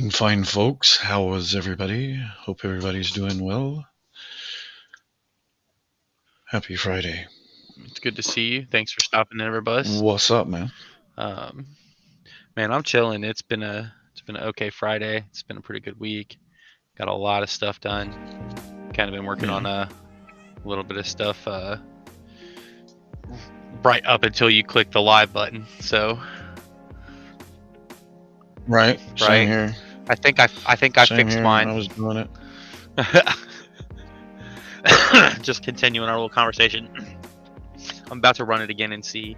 Fine, fine, folks. How is everybody? Hope everybody's doing well. Happy Friday. It's good to see you. Thanks for stopping in, Everbus. What's up, man? Um, man, I'm chilling. It's been an okay Friday. It's been a pretty good week. Got a lot of stuff done. Kind of been working Yeah. on a little bit of stuff right up until you click the live button. So Right. Same right, here. I think I Same fixed here. I mine. was doing it. Just continuing our little conversation. I'm about to run it again and see.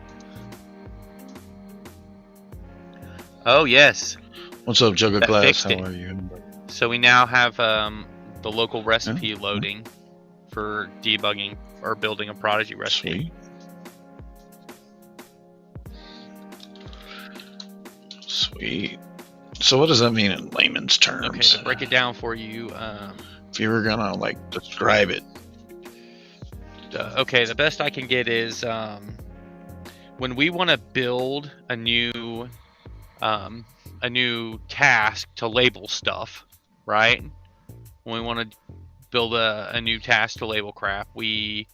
Oh yes, What's up, Jug of that Glass? fixed How it. are you? So we now have the local Yeah. recipe loading for debugging or building a Prodigy recipe. Sweet. Sweet. So, what does that mean in layman's terms? Okay, to break it down for you. If you were gonna describe it. Okay, the best I can get is when we want to build a new task to label stuff, right? When we want to build a new task to label crap, we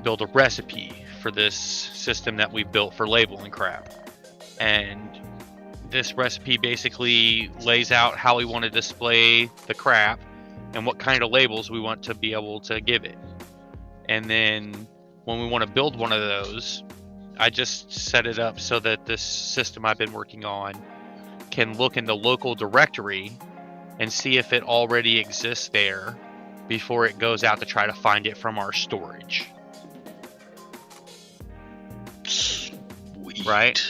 build a recipe for this system that we built for labeling crap, and this recipe basically lays out how we want to display the crap and what kind of labels we want to be able to give it. And then when we want to build one of those, I just set it up so that this system I've been working on can look in the local directory and see if it already exists there before it goes out to try to find it from our storage. Sweet. Right?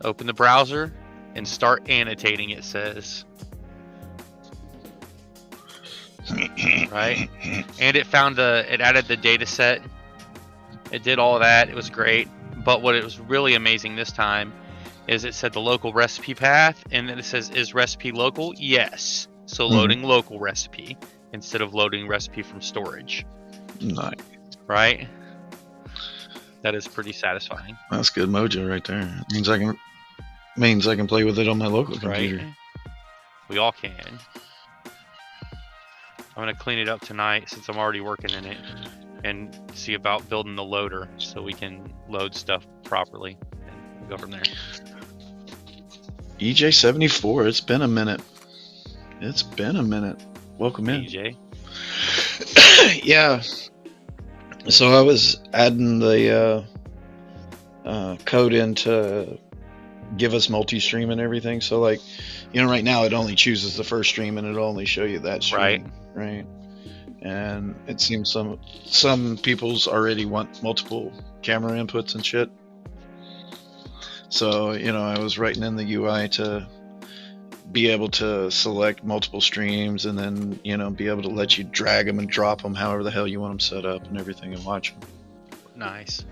Open the browser and start annotating, it says. Right? And it added the data set. It did all that. It was great. But what it was really amazing this time is it said the local recipe path, and then it says, is recipe local? Yes. So loading local recipe instead of loading recipe from storage. Nice. Right? That is pretty satisfying. That's good mojo right there. Means I can play with it on my local computer. Right? We all can. I'm going to clean it up tonight since I'm already working in it and see about building the loader so we can load stuff properly and go from there. EJ74, it's been a minute. It's been a minute. Welcome in. EJ. Yeah. So I was adding the code in to give us multi-stream and everything. So like, right now it only chooses the first stream and it'll only show you that stream. Right. And it seems some people's already want multiple camera inputs and shit. So, I was writing in the UI to be able to select multiple streams and then, be able to let you drag them and drop them however the hell you want them set up and everything and watch them. Nice.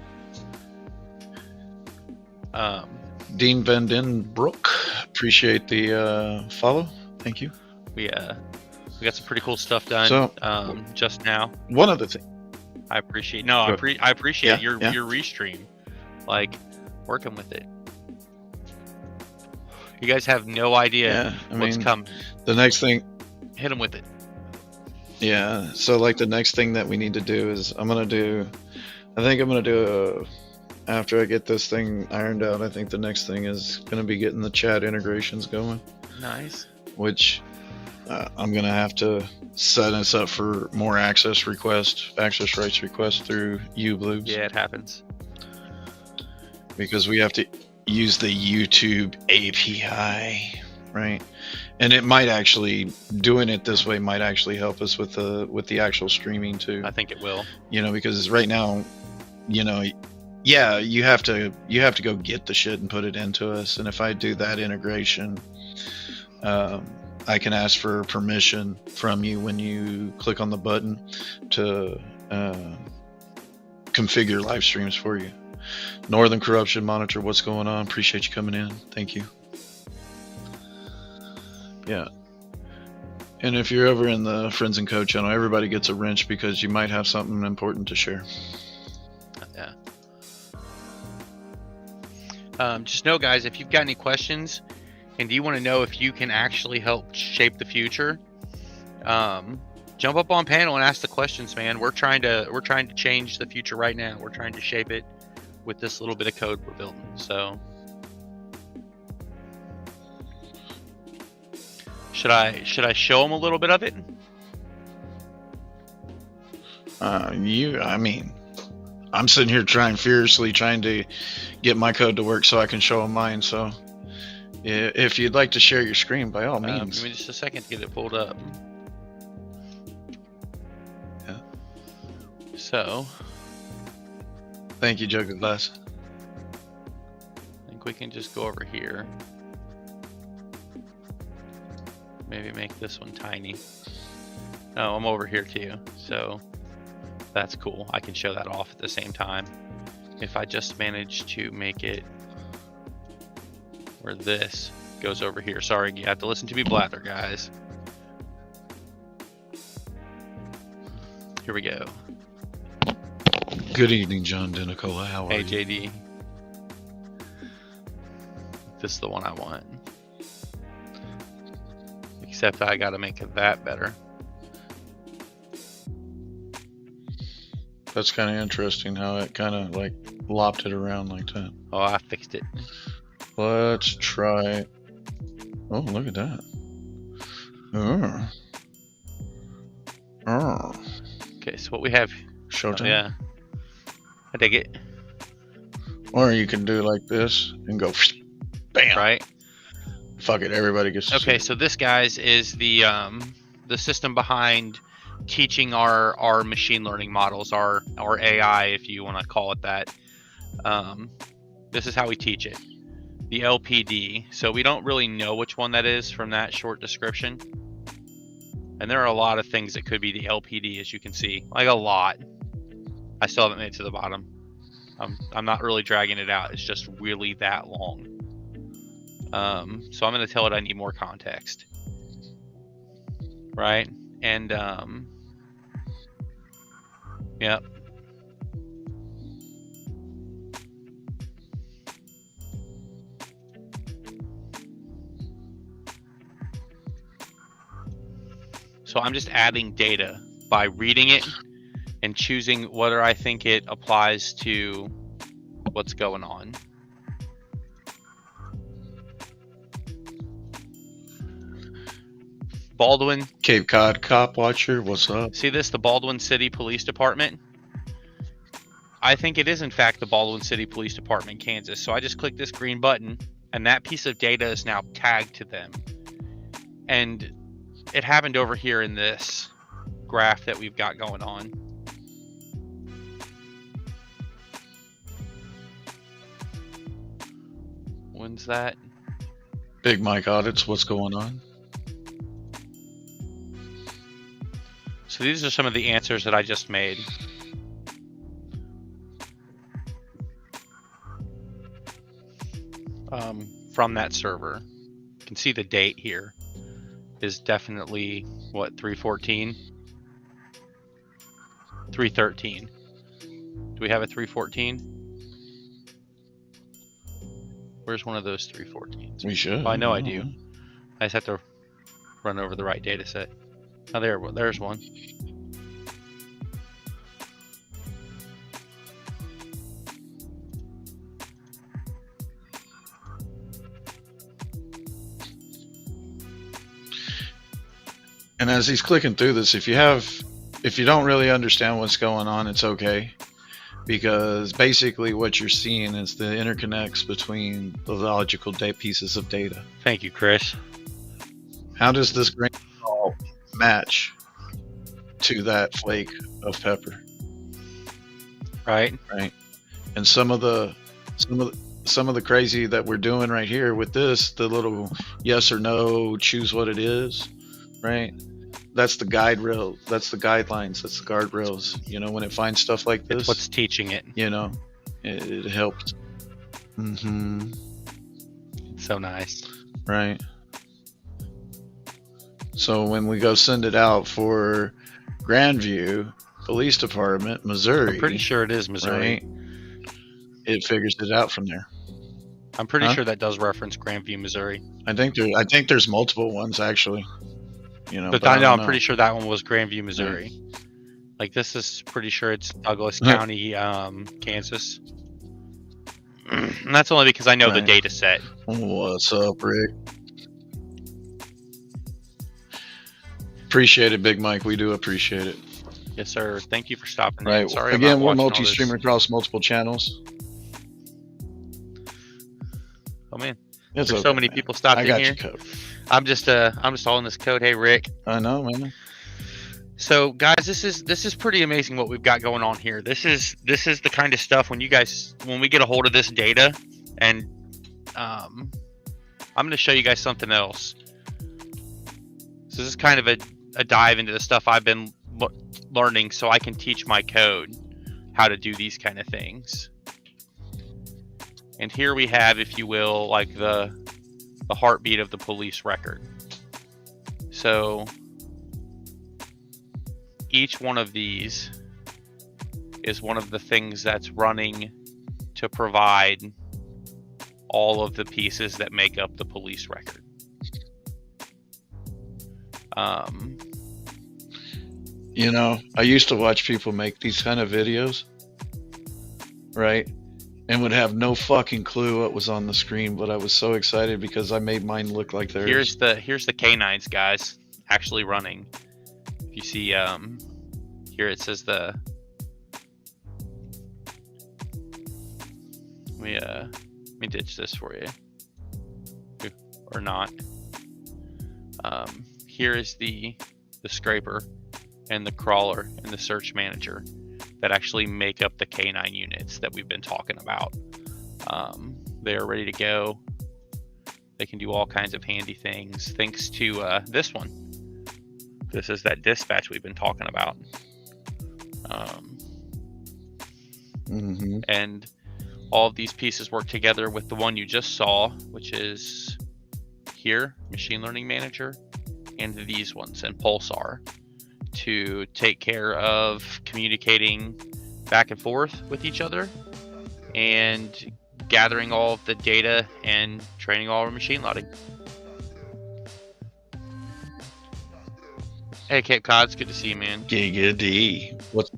Dean Van Den Brook, appreciate the follow. Thank you. We got some pretty cool stuff done. So, just now. One other thing. I appreciate your Restream, like working with it. You guys have no idea what's coming. The next thing. Hit them with it. Yeah. So like the next thing that we need to do is after I get this thing ironed out, I think the next thing is going to be getting the chat integrations going. Nice. Which I'm going to have to set us up for more access rights requests through uBlue. Yeah, it happens. Because we have to use the YouTube API, right? And it might actually, doing it this way might actually help us with the actual streaming too. I think it will. Because right now, yeah, you have to go get the shit and put it into us. And if I do that integration, I can ask for permission from you when you click on the button to configure live streams for you. Northern Corruption Monitor, what's going on? Appreciate you coming in. Thank you. Yeah. And if you're ever in the Friends and Co channel, everybody gets a wrench because you might have something important to share. Yeah. Just know, guys, if you've got any questions, and do you want to know if you can actually help shape the future, jump up on panel and ask the questions, man. We're trying to change the future right now. We're trying to shape it with this little bit of code we're building. So should I show them a little bit of it? I mean, I'm sitting here furiously trying to get my code to work so I can show them mine. So if you'd like to share your screen, by all means. Give me just a second to get it pulled up. Yeah. So. Thank you, Jug of Glass. I think we can just go over here. Maybe make this one tiny. Oh, I'm over here too. So that's cool. I can show that off at the same time. If I just manage to make it where this goes over here. Sorry, you have to listen to me blather, guys. Here we go. Good evening, John Denicola. How are you? Hey, JD. This is the one I want. Except I gotta make it that better. That's kind of interesting how it kind of like lopped it around like that. Oh, I fixed it. Let's try. Oh, look at that. Okay, so what we have. Showtime. Yeah. I dig it. Or you can do like this and go bam. Right. Fuck it, everybody gets to Okay, see so this, guys, is the system behind teaching our machine learning models, our AI, if you want to call it that. This is how we teach it. The LPD. So we don't really know which one that is from that short description. And there are a lot of things that could be the LPD, as you can see, like a lot. I still haven't made it to the bottom. I'm not really dragging it out. It's just really that long. So I'm going to tell it I need more context. Right? And, yep. So I'm just adding data by reading it and choosing whether I think it applies to what's going on. Baldwin. Cape Cod Cop Watcher, what's up? See this, the Baldwin City Police Department? I think it is in fact the Baldwin City Police Department, Kansas. So I just click this green button and that piece of data is now tagged to them. And it happened over here in this graph that we've got going on. When's that? Big Mike audits, what's going on? So these are some of the answers that I just made. From that server. You can see the date here is definitely, what, 314? 313. Do we have a 314? Where's one of those 314s? We should. Well, I know I do. I just have to run over the right data set. Oh, there's one. And as he's clicking through this, if you don't really understand what's going on, it's okay. Because basically what you're seeing is the interconnects between the logical pieces of data. Thank you, Chris. How does this grain of salt match to that flake of pepper? Right. And some of the crazy that we're doing right here with this, the little yes or no, choose what it is, right? That's the guide rail. That's the guidelines. That's the guardrails. You know, when it finds stuff like this, it's what's teaching it. You know, it helps. Mm-hmm. It's so nice. Right. So when we go send it out for Grandview Police Department, Missouri. I'm pretty sure it is Missouri. Right, it figures it out from there. I'm pretty Huh? sure that does reference Grandview, Missouri. I think there's multiple ones actually. You know, But I I know don't I'm know. pretty sure that one was Grandview, Missouri. Like this is pretty sure it's Douglas County, Kansas. And that's only because I know the Right. data set. What's up, Rick? Appreciate it, Big Mike. We do appreciate it. Yes, sir. Thank you for stopping in. Right. Sorry Again, about we're watching all multi-stream this. across multiple channels. Oh man, It's there's okay, so many man. people stopped I in got here. you covered. I'm just all in this code. Hey Rick. I know, man. So guys, this is pretty amazing what we've got going on here. This is the kind of stuff when we get a hold of this data, and I'm going to show you guys something else. So this is kind of a dive into the stuff I've been learning, so I can teach my code how to do these kind of things. And here we have, if you will, like the heartbeat of the police record. So each one of these is one of the things that's running to provide all of the pieces that make up the police record. You know, I used to watch people make these kind of videos, right? And would have no fucking clue what was on the screen, but I was so excited because I made mine look like theirs. Here's the canines, guys, actually running. If you see, here it says let me ditch this for you, or not. Here is the scraper and the crawler and the search manager that actually make up the canine units that we've been talking about. They are ready to go. They can do all kinds of handy things thanks to this one. This is that dispatch we've been talking about. And all of these pieces work together with the one you just saw, which is here, Machine Learning Manager, and these ones, and Pulsar, to take care of communicating back and forth with each other and gathering all of the data and training all our machine learning. Hey, Cape Cod, it's good to see you, man. Giggity. What's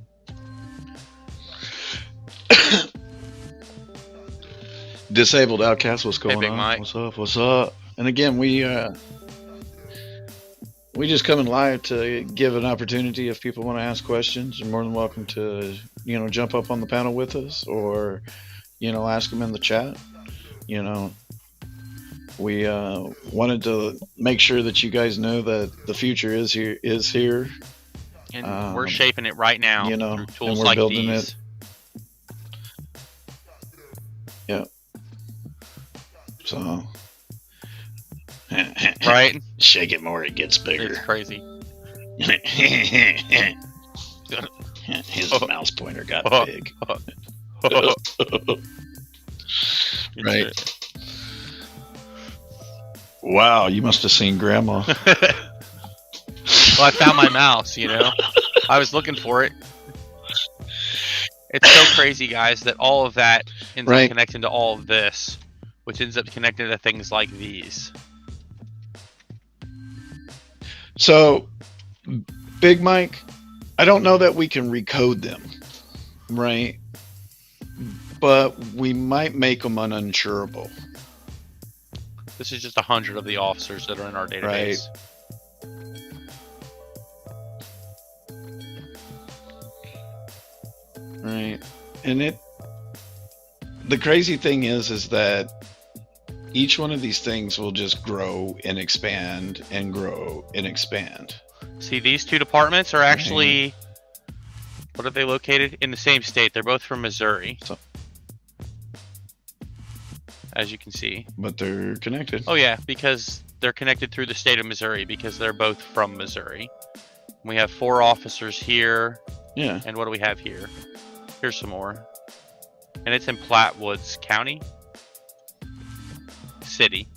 Disabled Outcast? What's going Big on? Mike. What's up? What's up? And again, we just coming live to give an opportunity if people want to ask questions. You're more than welcome to, jump up on the panel with us, or, ask them in the chat. We wanted to make sure that you guys know that the future is here. And we're shaping it right now through tools and we're like building these. it. Yeah. So. Right? Shake it more, it gets bigger. It's crazy. His mouse pointer got big. Right. Wow, you must have seen Grandma. Well, I found my mouse, I was looking for it. It's so crazy, guys, that all of that ends up connecting to all of this, which ends up connecting to things like these. So, Big Mike, I don't know that we can recode them, right? But we might make them uninsurable. This is just 100 of the officers that are in our database. Right. And the crazy thing is that each one of these things will just grow and expand and grow and expand. See, these two departments are actually, what are they located? In the same state. They're both from Missouri. As you can see. But they're connected. Oh yeah, because they're connected through the state of Missouri, because they're both from Missouri. We have 4 officers here. Yeah. And what do we have here? Here's some more. And it's in Platte Woods County. City.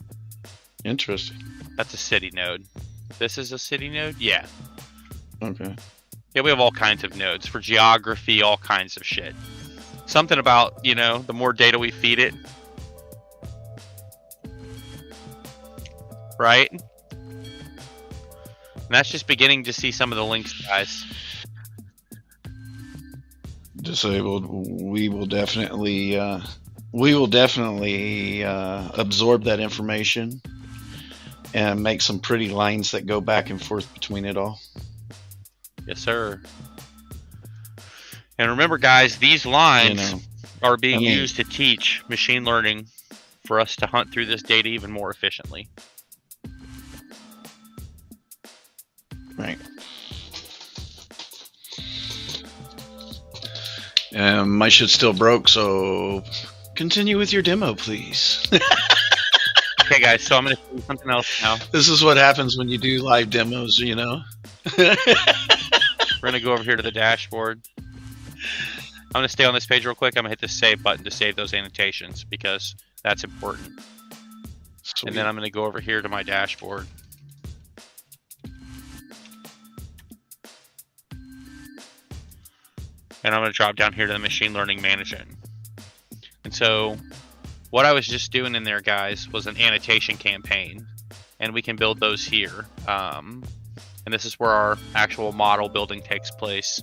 Interesting. That's a city node. This is a city node? Yeah. Okay. Yeah, we have all kinds of nodes for geography, all kinds of shit. Something about, the more data we feed it, right? And that's just beginning to see some of the links, guys. Disabled. We will definitely absorb that information and make some pretty lines that go back and forth between it all. Yes, sir. And remember, guys, these lines are being used to teach machine learning for us to hunt through this data even more efficiently. Right. My shit's still broke, so continue with your demo, please. Okay, guys, so I'm going to do something else now. This is what happens when you do live demos, you know? We're going to go over here to the dashboard. I'm going to stay on this page real quick. I'm going to hit the save button to save those annotations because that's important. Sweet. And then I'm going to go over here to my dashboard. And I'm going to drop down here to the machine learning management. And so what I was just doing in there, guys, was an annotation campaign. And we can build those here. And this is where our actual model building takes place.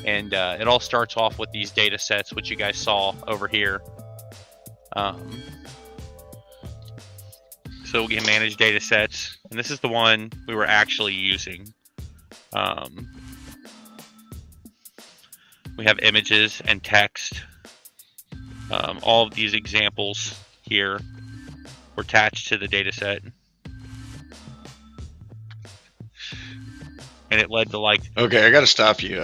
And it all starts off with these data sets, which you guys saw over here. So we can manage data sets. And this is the one we were actually using. We have images and text. All of these examples here were attached to the data set. And it led to like... Okay, I gotta stop you.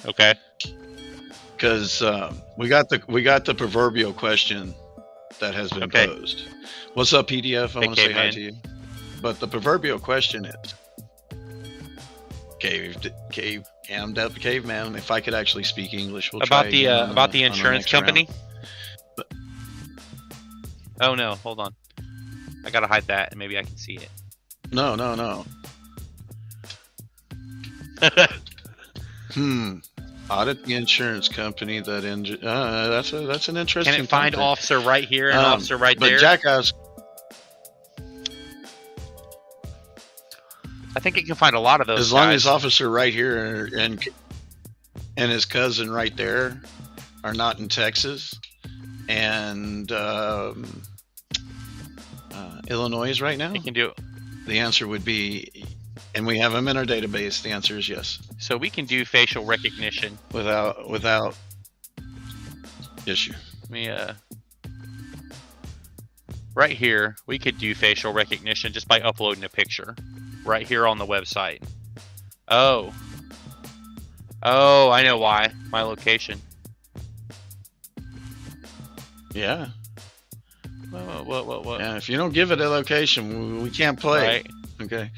Okay. Because we got the proverbial question that has been posed. What's up, PDF? I want to say hi to you. But the proverbial question is, cammed up caveman. If I could actually speak English, we'll about try about the insurance company. Oh no, hold on. I gotta hide that, and maybe I can see it. No. Audit the insurance company that that's an interesting. Can it find topic. Officer right here and Officer right there? But Jackass. I think it can find a lot of those. As long as Officer right here and his cousin right there are not in Texas and Illinois right now, it can do it. The answer would be, and we have them in our database. The answer is yes. So we can do facial recognition without issue. Let me right here we could do facial recognition just by uploading a picture. Right here on the website. Oh, I know why. My location. Yeah. What? Yeah, if you don't give it a location, we can't play. Right. Okay.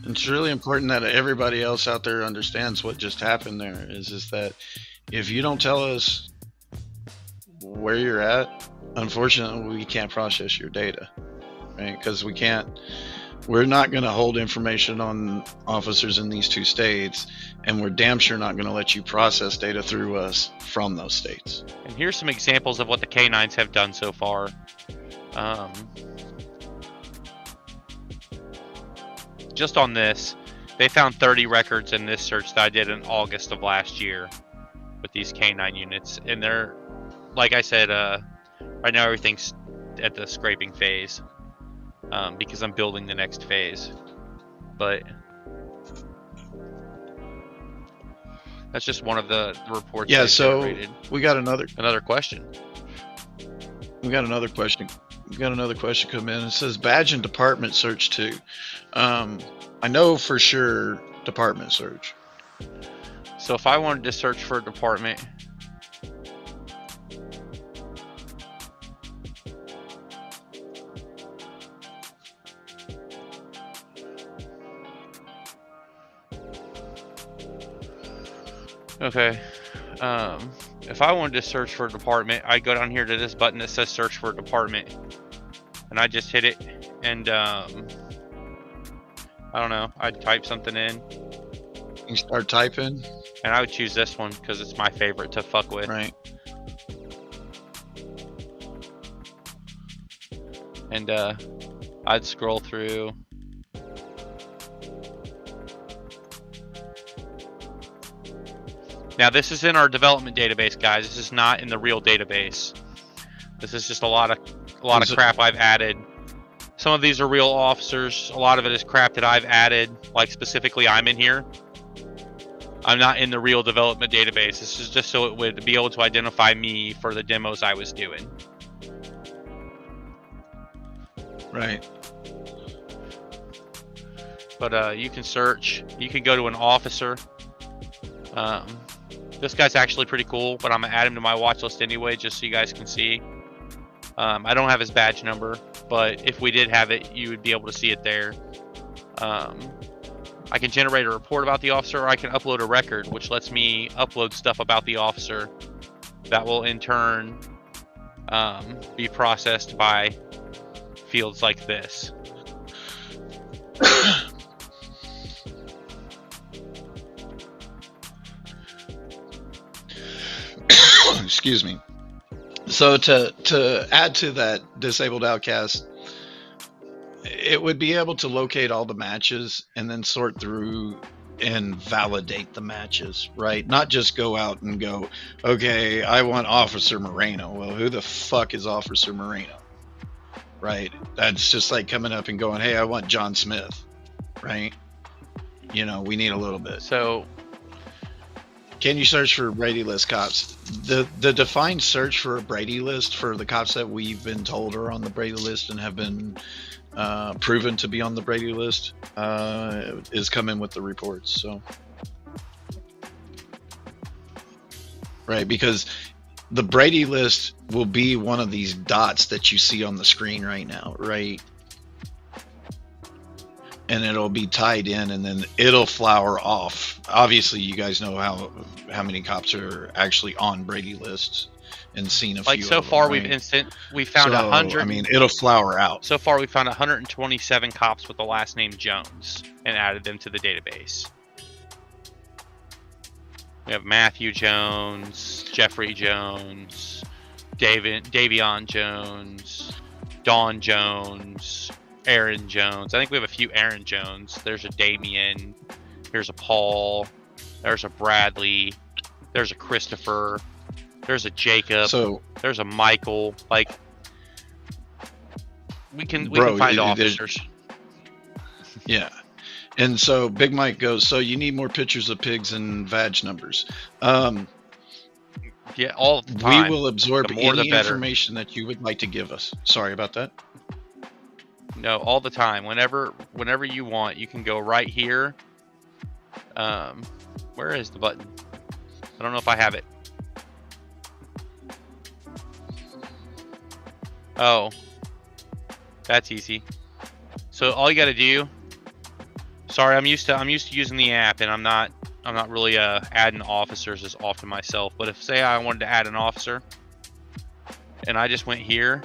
It's really important that everybody else out there understands what just happened there. Is that if you don't tell us where you're at, unfortunately, we can't process your data, right? Because we're not going to hold information on officers in these two states, and we're damn sure not going to let you process data through us from those states. And here's some examples of what the canines have done so far. Just on this, they found 30 records in this search that I did in August of last year with these canine units. And they're, like I said, right now everything's at the scraping phase. Because I'm building the next phase, but that's just one of the reports. Yeah, so generated. We got another question. We got another question come in. It says badge and department search too. I know for sure department search. So if I wanted to search for a department. Okay, if I wanted to search for a department, I go down here to this button that says search for a department, and I just hit it, and I don't know, I'd type something in. You start typing? And I would choose this one because it's my favorite to fuck with. Right. And I'd scroll through. Now this is in our development database, guys. This is not in the real database. This is just a lot of crap I've added. Some of these are real officers. A lot of it is crap that I've added. Like specifically, I'm in here. I'm not in the real development database. This is just so it would be able to identify me for the demos I was doing. Right. But you can search. You can go to an officer. This guy's actually pretty cool, but I'm gonna add him to my watch list anyway, just so you guys can see. I don't have his badge number, but if we did have it, you would be able to see it there. I can generate a report about the officer, or I can upload a record, which lets me upload stuff about the officer that will in turn be processed by fields like this. Excuse me. So to add to that disabled outcast, it would be able to locate all the matches and then sort through and validate the matches, right? Not just go out and go, okay, I want Officer Moreno. Well, who the fuck is Officer Moreno? Right? That's just like coming up and going, hey, I want John Smith, right? You know, we need a little bit. So can you search for Brady list cops? The defined search for a Brady list for the cops that we've been told are on the Brady list and have been proven to be on the Brady list is coming with the reports. So, right, because the Brady list will be one of these dots that you see on the screen right now, right? And it'll be tied in, and then it'll flower off. Obviously, you guys know how many cops are actually on Brady lists and seen a few. Like so of them, far, right? we found 100. I mean, it'll flower out. So far, we found 127 cops with the last name Jones and added them to the database. We have Matthew Jones, Jeffrey Jones, Davion Jones, Dawn Jones, Aaron Jones. I think we have a few Aaron Jones. There's a Damien. There's a Paul. There's a Bradley. There's a Christopher. There's a Jacob. So there's a Michael. Like we can find officers. Yeah. And so Big Mike goes, so you need more pictures of pigs and vag numbers. Yeah, all the time. We will absorb any information that you would like to give us. Sorry about that. No, all the time. Whenever you want, you can go right here. Where is the button? I don't know if I have it. Oh, that's easy. So all you got to do. Sorry, I'm used to using the app, and I'm not really adding officers as often myself. But if say I wanted to add an officer, and I just went here,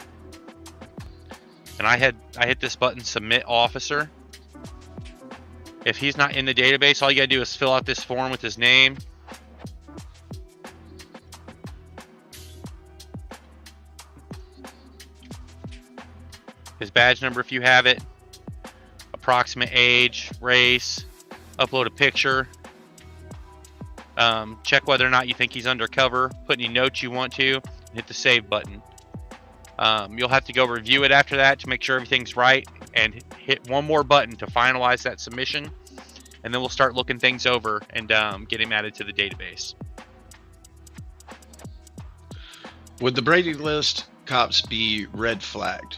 and I hit this button, submit officer. If he's not in the database, all you gotta do is fill out this form with his name. His badge number if you have it. Approximate age, race, upload a picture. Check whether or not you think he's undercover. Put any notes you want to. Hit the save button. You'll have to go review it after that to make sure everything's right, and hit one more button to finalize that submission, and then we'll start looking things over and get him added to the database. Would the Brady list cops be red flagged?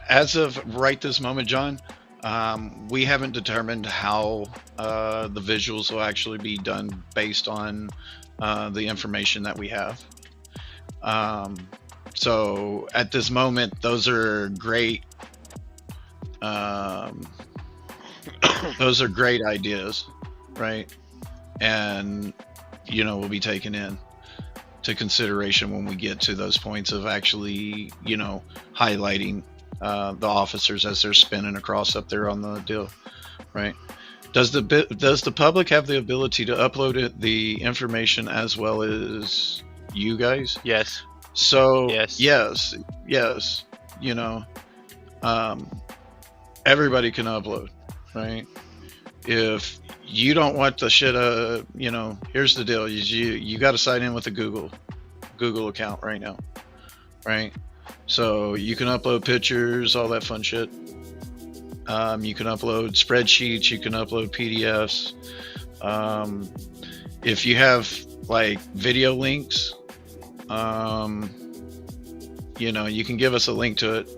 As of right this moment, John, we haven't determined how the visuals will actually be done based on the information that we have. So at this moment, those are great. Those are great ideas, right? And will be taken in to consideration when we get to those points of actually, highlighting the officers as they're spinning across up there on the deal, right? Does the public have the ability to upload the information as well as you guys? Yes. So yes. everybody can upload, right? If you don't want the shit, here's the deal: you got to sign in with a Google account right now, right? So you can upload pictures, all that fun shit. You can upload spreadsheets, you can upload PDFs. If you have like video links, you can give us a link to it,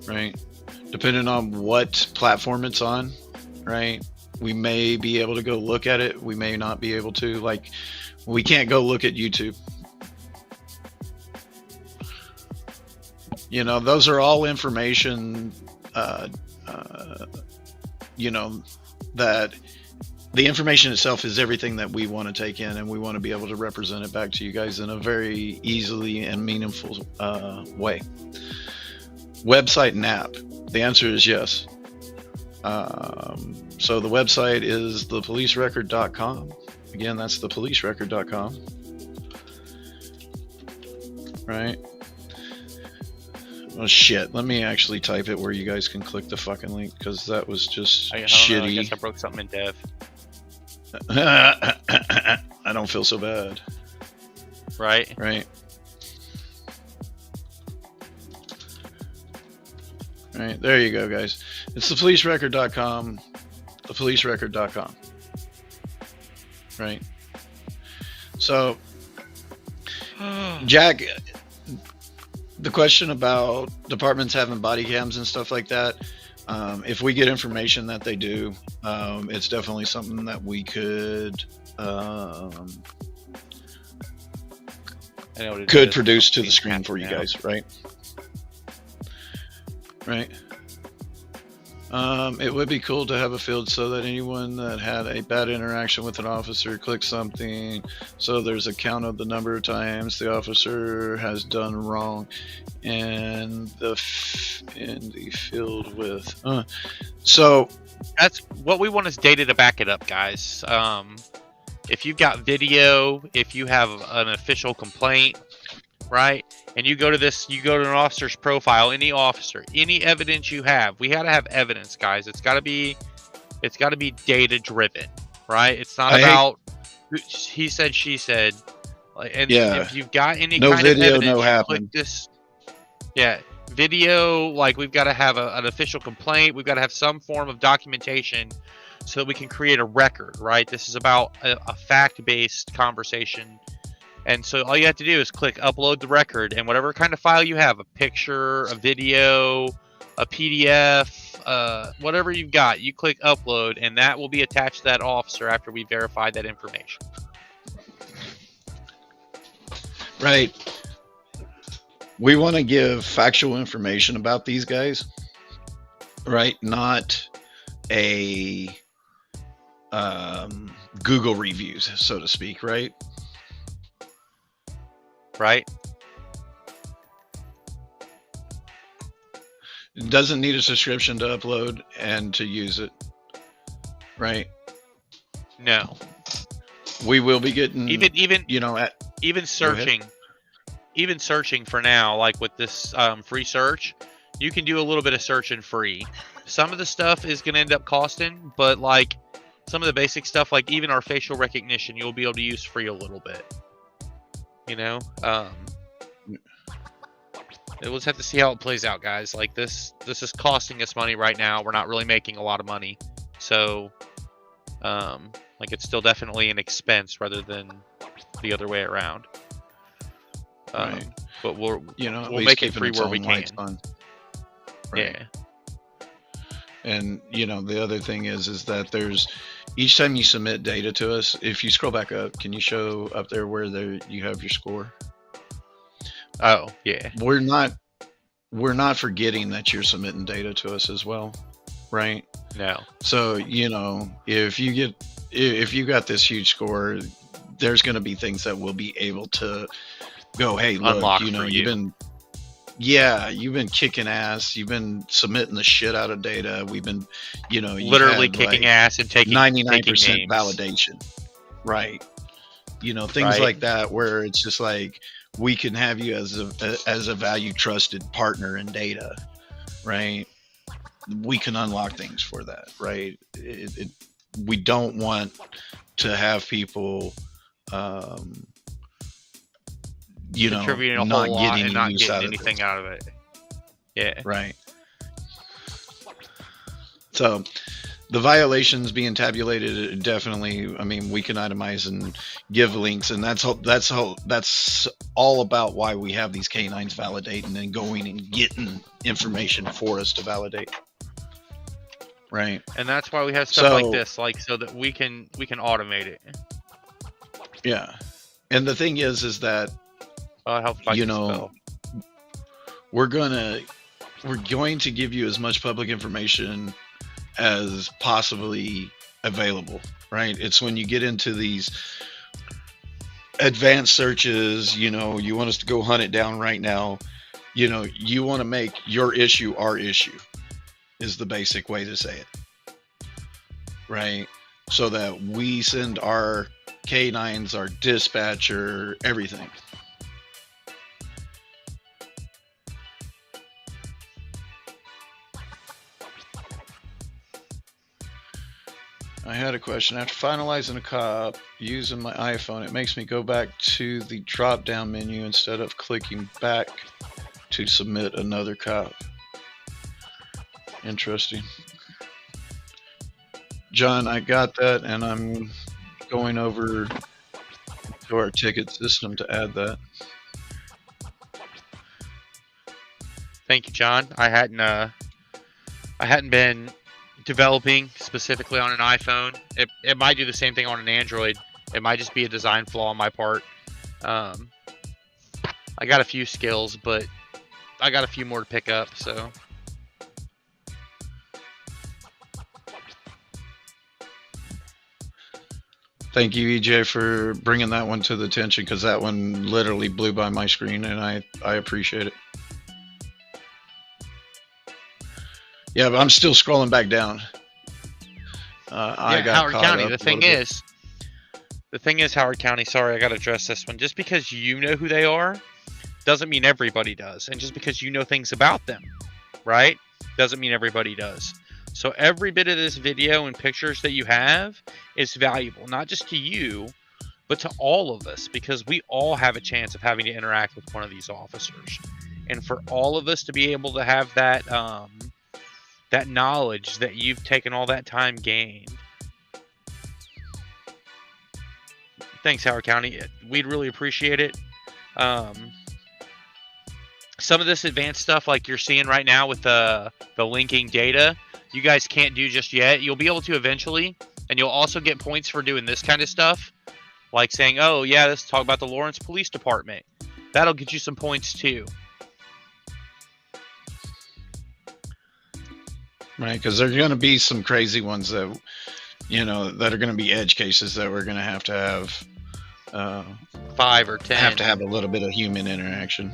right? Depending on what platform it's on, right? We may be able to go look at it. We may not be able to. Like, we can't go look at YouTube. Those are all information, that the information itself is everything that we want to take in, and we want to be able to represent it back to you guys in a very easily and meaningful way. Website and app. The answer is yes. So the website is thepolicerecord.com. Again, that's thepolicerecord.com. Right? Oh shit, let me actually type it where you guys can click the fucking link, because that was just shitty. I guess I broke something in dev. I don't feel so bad. Right? Right. Right, there you go, guys. It's thepolicerecord.com. Thepolicerecord.com. Right. So, Jack, the question about departments having body cams and stuff like that, if we get information that they do, it's definitely something that we could produce to the screen for you guys, right? Right. It would be cool to have a field so that anyone that had a bad interaction with an officer clicks something, so there's a count of the number of times the officer has done wrong, and in the field with. So that's what we want, is data to back it up, guys. If you've got video, if you have an official complaint, right? And you go to an officer's profile, any officer, any evidence you have. We gotta have evidence, guys. It's gotta be data driven, right? It's not about he said, she said. And if you've got any kind video, of evidence, no happen. Video, like we've got to have an official complaint. We've got to have some form of documentation so that we can create a record, right? This is about a fact-based conversation. And so all you have to do is click upload the record, and whatever kind of file you have, a picture, a video, a PDF, whatever you've got, you click upload, and that will be attached to that officer after we verify that information. Right. We want to give factual information about these guys, right? Not a Google reviews, so to speak, right? Right. It doesn't need a subscription to upload and to use it, right? No. We will be getting even searching for now, like with this free search, you can do a little bit of searching free. Some of the stuff is going to end up costing, but like some of the basic stuff, like even our facial recognition, you'll be able to use free a little bit. We'll just have to see how it plays out, guys. Like this is costing us money right now. We're not really making a lot of money, so like it's still definitely an expense rather than the other way around. Right. But we'll make it free where we can. Right. Yeah. And the other thing is that there's, each time you submit data to us, if you scroll back up, can you show up there where you have your score? Oh yeah. We're not forgetting that you're submitting data to us as well, right? No. So if you got this huge score, there's going to be things that we'll be able to go, hey, look, unlock you've been kicking ass. You've been submitting the shit out of data. We've been, literally kicking ass and taking 99% validation, right? Things like that, where it's just like we can have you as a value trusted partner in data, right? We can unlock things for that, right? We don't want to have people, um, contributing a whole not lot getting and not use getting out of anything this, out of it. Yeah. right? So the violations being tabulated, definitely. I mean, we can itemize and give links, and that's all about why we have these canines validating and going and getting information for us to validate, right? And that's why we have stuff like this, like so that we can automate it. Yeah, and the thing is that Help fight the spell. we're going to give you as much public information as possibly available, right? It's when you get into these advanced searches, you want us to go hunt it down right now. You want to make your issue our issue, is the basic way to say it, right? So that we send our canines, our dispatcher, everything. I had a question. After finalizing a cop using my iPhone, it makes me go back to the drop down menu instead of clicking back to submit another cop. Interesting. John, I got that, and I'm going over to our ticket system to add that. Thank you, John. I hadn't been developing specifically on an iPhone. It might do the same thing on an Android. It might just be a design flaw on my part. I got a few skills, but I got a few more to pick up, so. Thank you, EJ, for bringing that one to the attention, because that one literally blew by my screen, and I appreciate it. Yeah, but I'm still scrolling back down. I got Howard caught County. up The thing is, Howard County. Sorry, I got to address this one. Just because you know who they are, doesn't mean everybody does, and just because you know things about them, right, doesn't mean everybody does. So every bit of this video and pictures that you have is valuable, not just to you, but to all of us, because we all have a chance of having to interact with one of these officers, and for all of us to be able to have that that knowledge that you've taken all that time gained. Thanks, Howard County. We'd really appreciate it. Some of this advanced stuff, like you're seeing right now with the linking data, you guys can't do just yet. You'll be able to eventually, and you'll also get points for doing this kind of stuff, like saying, "Oh yeah, let's talk about the Lawrence Police Department." That'll get you some points too. Right, because there's going to be some crazy ones that, that are going to be edge cases that we're going to have 5 or 10. Have to have a little bit of human interaction.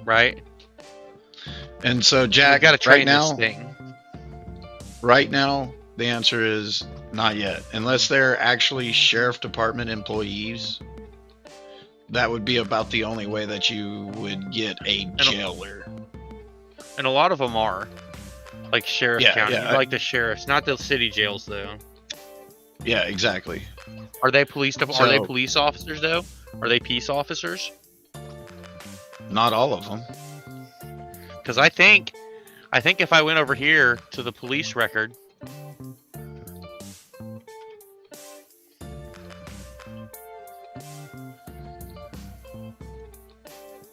Right. And so, Jack, got to train this thing. Right now, the answer is not yet. Unless they're actually sheriff department employees, that would be about the only way that you would get a jailer. And a lot of them are. Like Sheriff County. Yeah, like the sheriffs, not the city jails though. Yeah, exactly. Are they police officers though? Are they peace officers? Not all of them. Because I think if I went over here to the police record,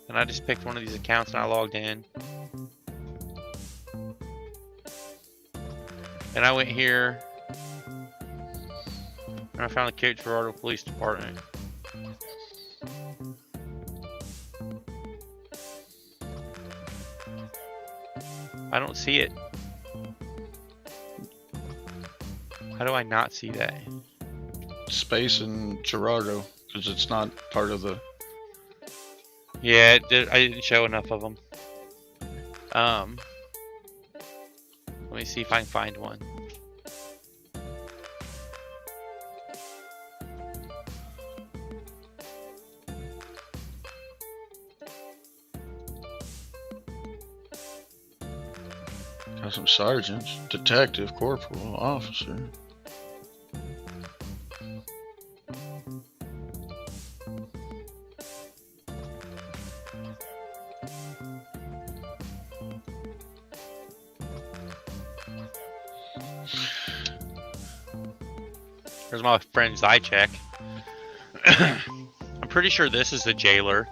and I just picked one of these accounts and I logged in. And I went here, and I found the Cape Girardeau Police Department. I don't see it. How do I not see that? Space in Girardeau, because it's not part of the... Yeah, I didn't show enough of them. Let me see if I can find one. Got some sergeants, detective, corporal, officer. Here's my friend Zychek. I'm pretty sure this is the jailer,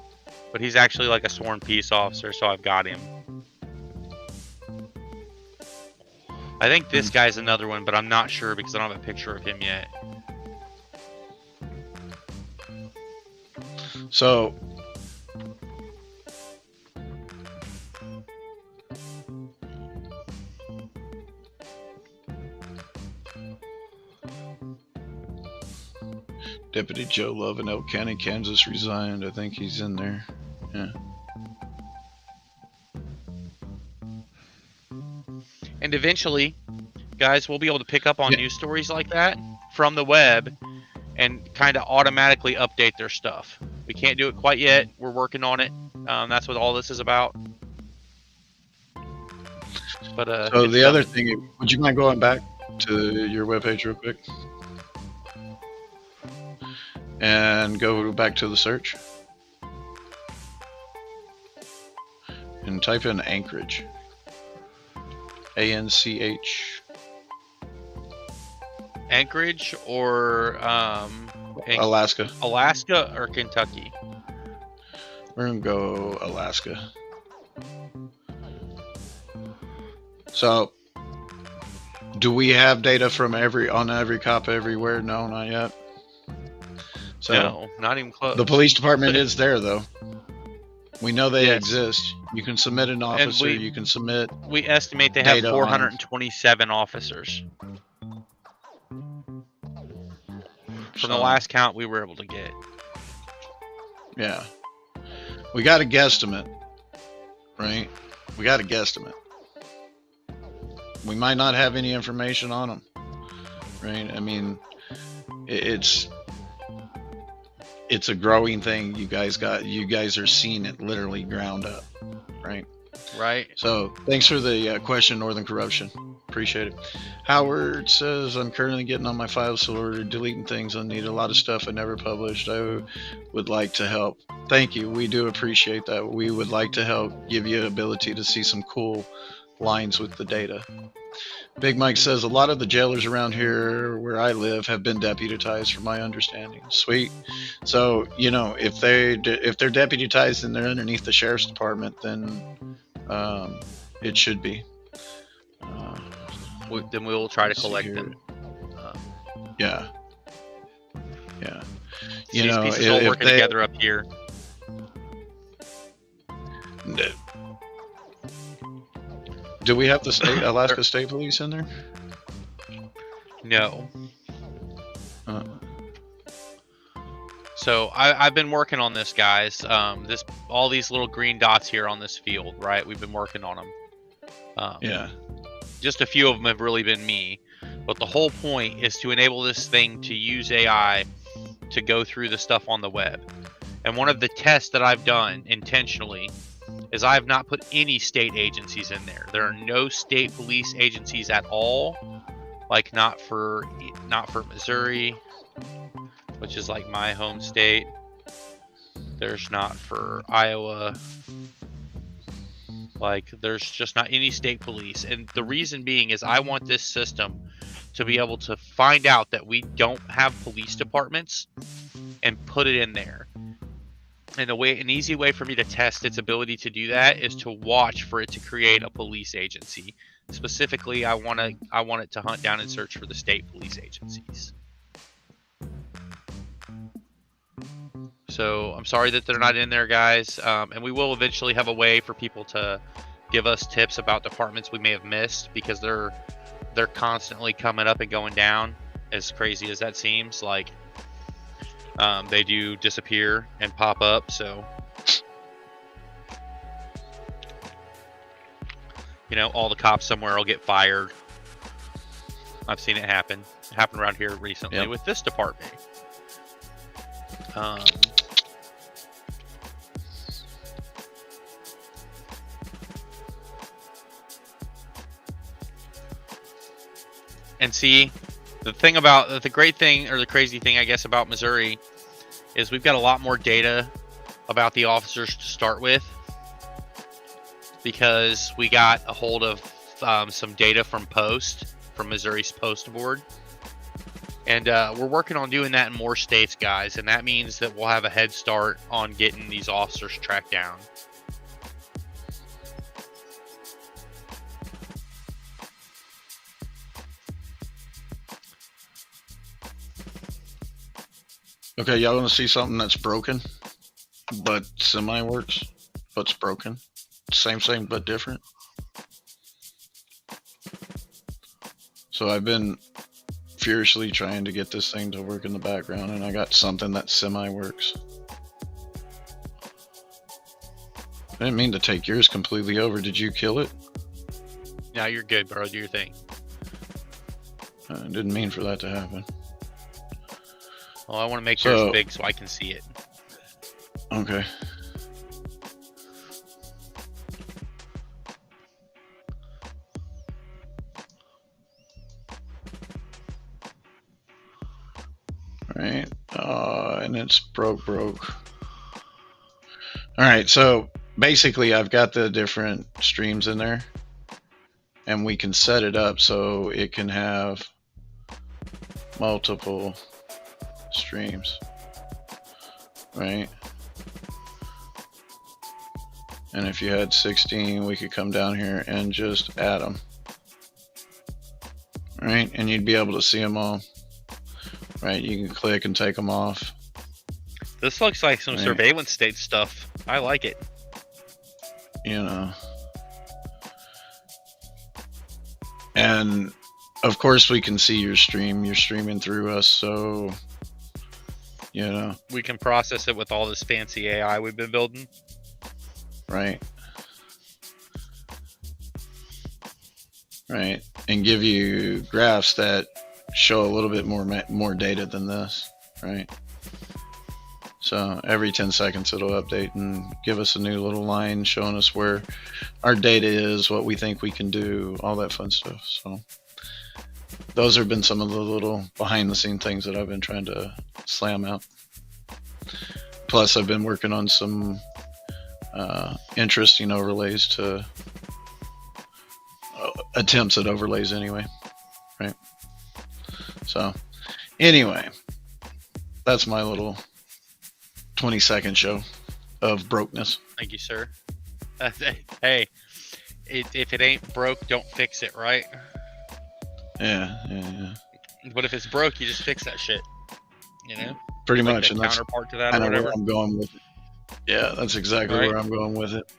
but he's actually like a sworn peace officer, so I've got him. I think this guy's another one, but I'm not sure because I don't have a picture of him yet. So, Deputy Joe Love in Elk County, Kansas resigned. I think he's in there. Yeah. And eventually, guys, we'll be able to pick up on news stories like that from the web and kind of automatically update their stuff. We can't do it quite yet. We're working on it. That's what all this is about. But so the other thing, would you mind going back to your webpage real quick? And go back to the search. And type in Anchorage. ANCH. Anchorage or Alaska. Alaska or Kentucky? We're gonna go Alaska. So, do we have data from on every cop everywhere? No, not yet. So, no, not even close. The police department is there, though. We know they exist. You can submit an officer. You can submit. We estimate they have 427 officers. From the last count we were able to get. Yeah. We got a guesstimate, right? We got a guesstimate. We might not have any information on them, right? I mean, it's a growing thing. You guys are seeing it literally ground up, right? Right. So thanks for the question, Northern Corruption. Appreciate it. Howard says, I'm currently getting on my file sorted, deleting things I need, a lot of stuff I never published. I would like to help. Thank you. We do appreciate that. We would like to help give you the ability to see some cool lines with the data. Big Mike says, a lot of the jailers around here where I live have been deputized, from my understanding. Sweet. So, if they're deputized and they're underneath the sheriff's department, then it should be. Then we will try to collect them. Yeah. These pieces all working together up here. Do we have the Alaska State Police in there? No. So I've been working on this, guys. All these little green dots here on this field, right? We've been working on them. Yeah. Just a few of them have really been me, but the whole point is to enable this thing to use AI to go through the stuff on the web. And one of the tests that I've done intentionally is I have not put any state agencies in there. There are no state police agencies at all, like not for Missouri, which is like my home state. There's not for Iowa. Like, there's just not any state police. And the reason being is I want this system to be able to find out that we don't have police departments and put it in there. And an easy way for me to test its ability to do that is to watch for it to create a police agency. Specifically, I want it to hunt down and search for the state police agencies. So I'm sorry that they're not in there, guys. And we will eventually have a way for people to give us tips about departments we may have missed, because they're constantly coming up and going down. As crazy as that seems, like they do disappear and pop up. So all the cops somewhere will get fired. I've seen it happen. It happened around here recently with this department. And see, the great thing, or the crazy thing, I guess, about Missouri is we've got a lot more data about the officers to start with, because we got a hold of some data from Missouri's Post Board. And we're working on doing that in more states, guys. And that means that we'll have a head start on getting these officers tracked down. Okay, y'all want to see something that's broken, but semi works, but's broken. Same, but different. So I've been furiously trying to get this thing to work in the background, and I got something that semi works. I didn't mean to take yours completely over. Did you kill it? No, you're good, bro. Do your thing. I didn't mean for that to happen. Well, I want to make yours big so I can see it. Okay. Alright, and it's broke. Alright, so basically I've got the different streams in there, and we can set it up so it can have multiple streams, right? And if you had 16, we could come down here and just add them, right? And you'd be able to see them all. Right, you can click and take them off. This looks like some surveillance state stuff. I like it. You know. And of course we can see your stream. You're streaming through us, so you know. We can process it with all this fancy AI we've been building. Right. Right. And give you graphs that show a little bit more data than this, right? So every 10 seconds it'll update and give us a new little line showing us where our data is, what we think we can do, all that fun stuff. So those have been some of the little behind the scene things that I've been trying to slam out. Plus I've been working on some interesting overlays to attempts at overlays anyway, right? So anyway, that's my little 20-second show of brokeness. Thank you, sir. Hey, if it ain't broke, don't fix it, right? Yeah. But if it's broke, you just fix that shit. You know? Pretty like much. The and counterpart to that that's or whatever. where I'm going with it. Yeah, that's exactly where I'm going with it.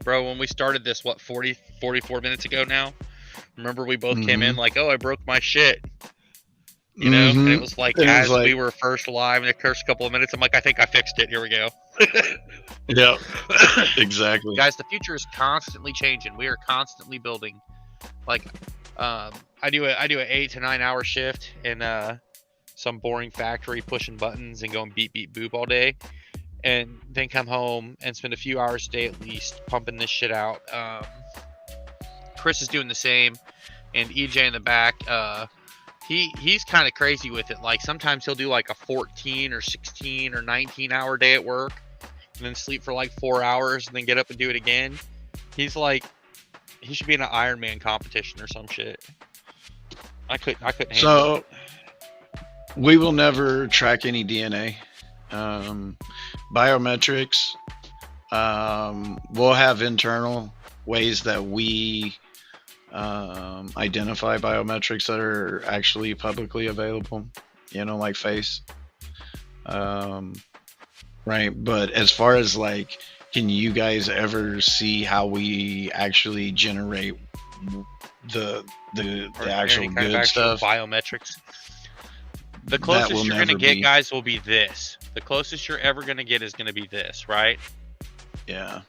Bro, when we started this, 44 minutes ago now? Remember we both came in like, oh, I broke my shit. You know? And it was like, we were first live in the first couple of minutes, I'm like, I think I fixed it. Here we go. Yeah, exactly. Guys, the future is constantly changing. We are constantly building. Like, I do an 8 to 9 hour shift in some boring factory pushing buttons and going beep, beep, boop all day. And then come home and spend a few hours a day at least pumping this shit out. Chris is doing the same, and EJ in the back, he's kind of crazy with it. Like sometimes he'll do like a 14 or 16 or 19 hour day at work, and then sleep for like 4 hours, and then get up and do it again. He's like, he should be in an Ironman competition or some shit. I couldn't handle it. So we will never track any DNA. Biometrics, we'll have internal ways that we identify biometrics that are actually publicly available, you know, like face. Right, but as far as like, can you guys ever see how we actually generate the actual good stuff? Biometrics. The closest you're going to get, guys, will be this. The closest you're ever going to get is going to be this, right? Yeah.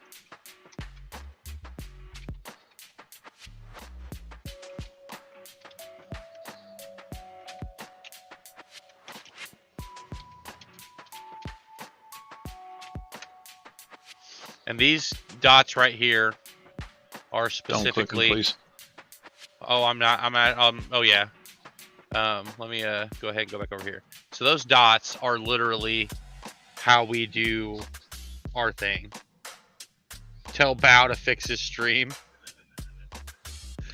And these dots right here are Don't click them, specifically please. Oh, I'm not. I'm at. Oh yeah. Let me go ahead and go back over here. So those dots are literally how we do our thing. Tell Bow to fix his stream.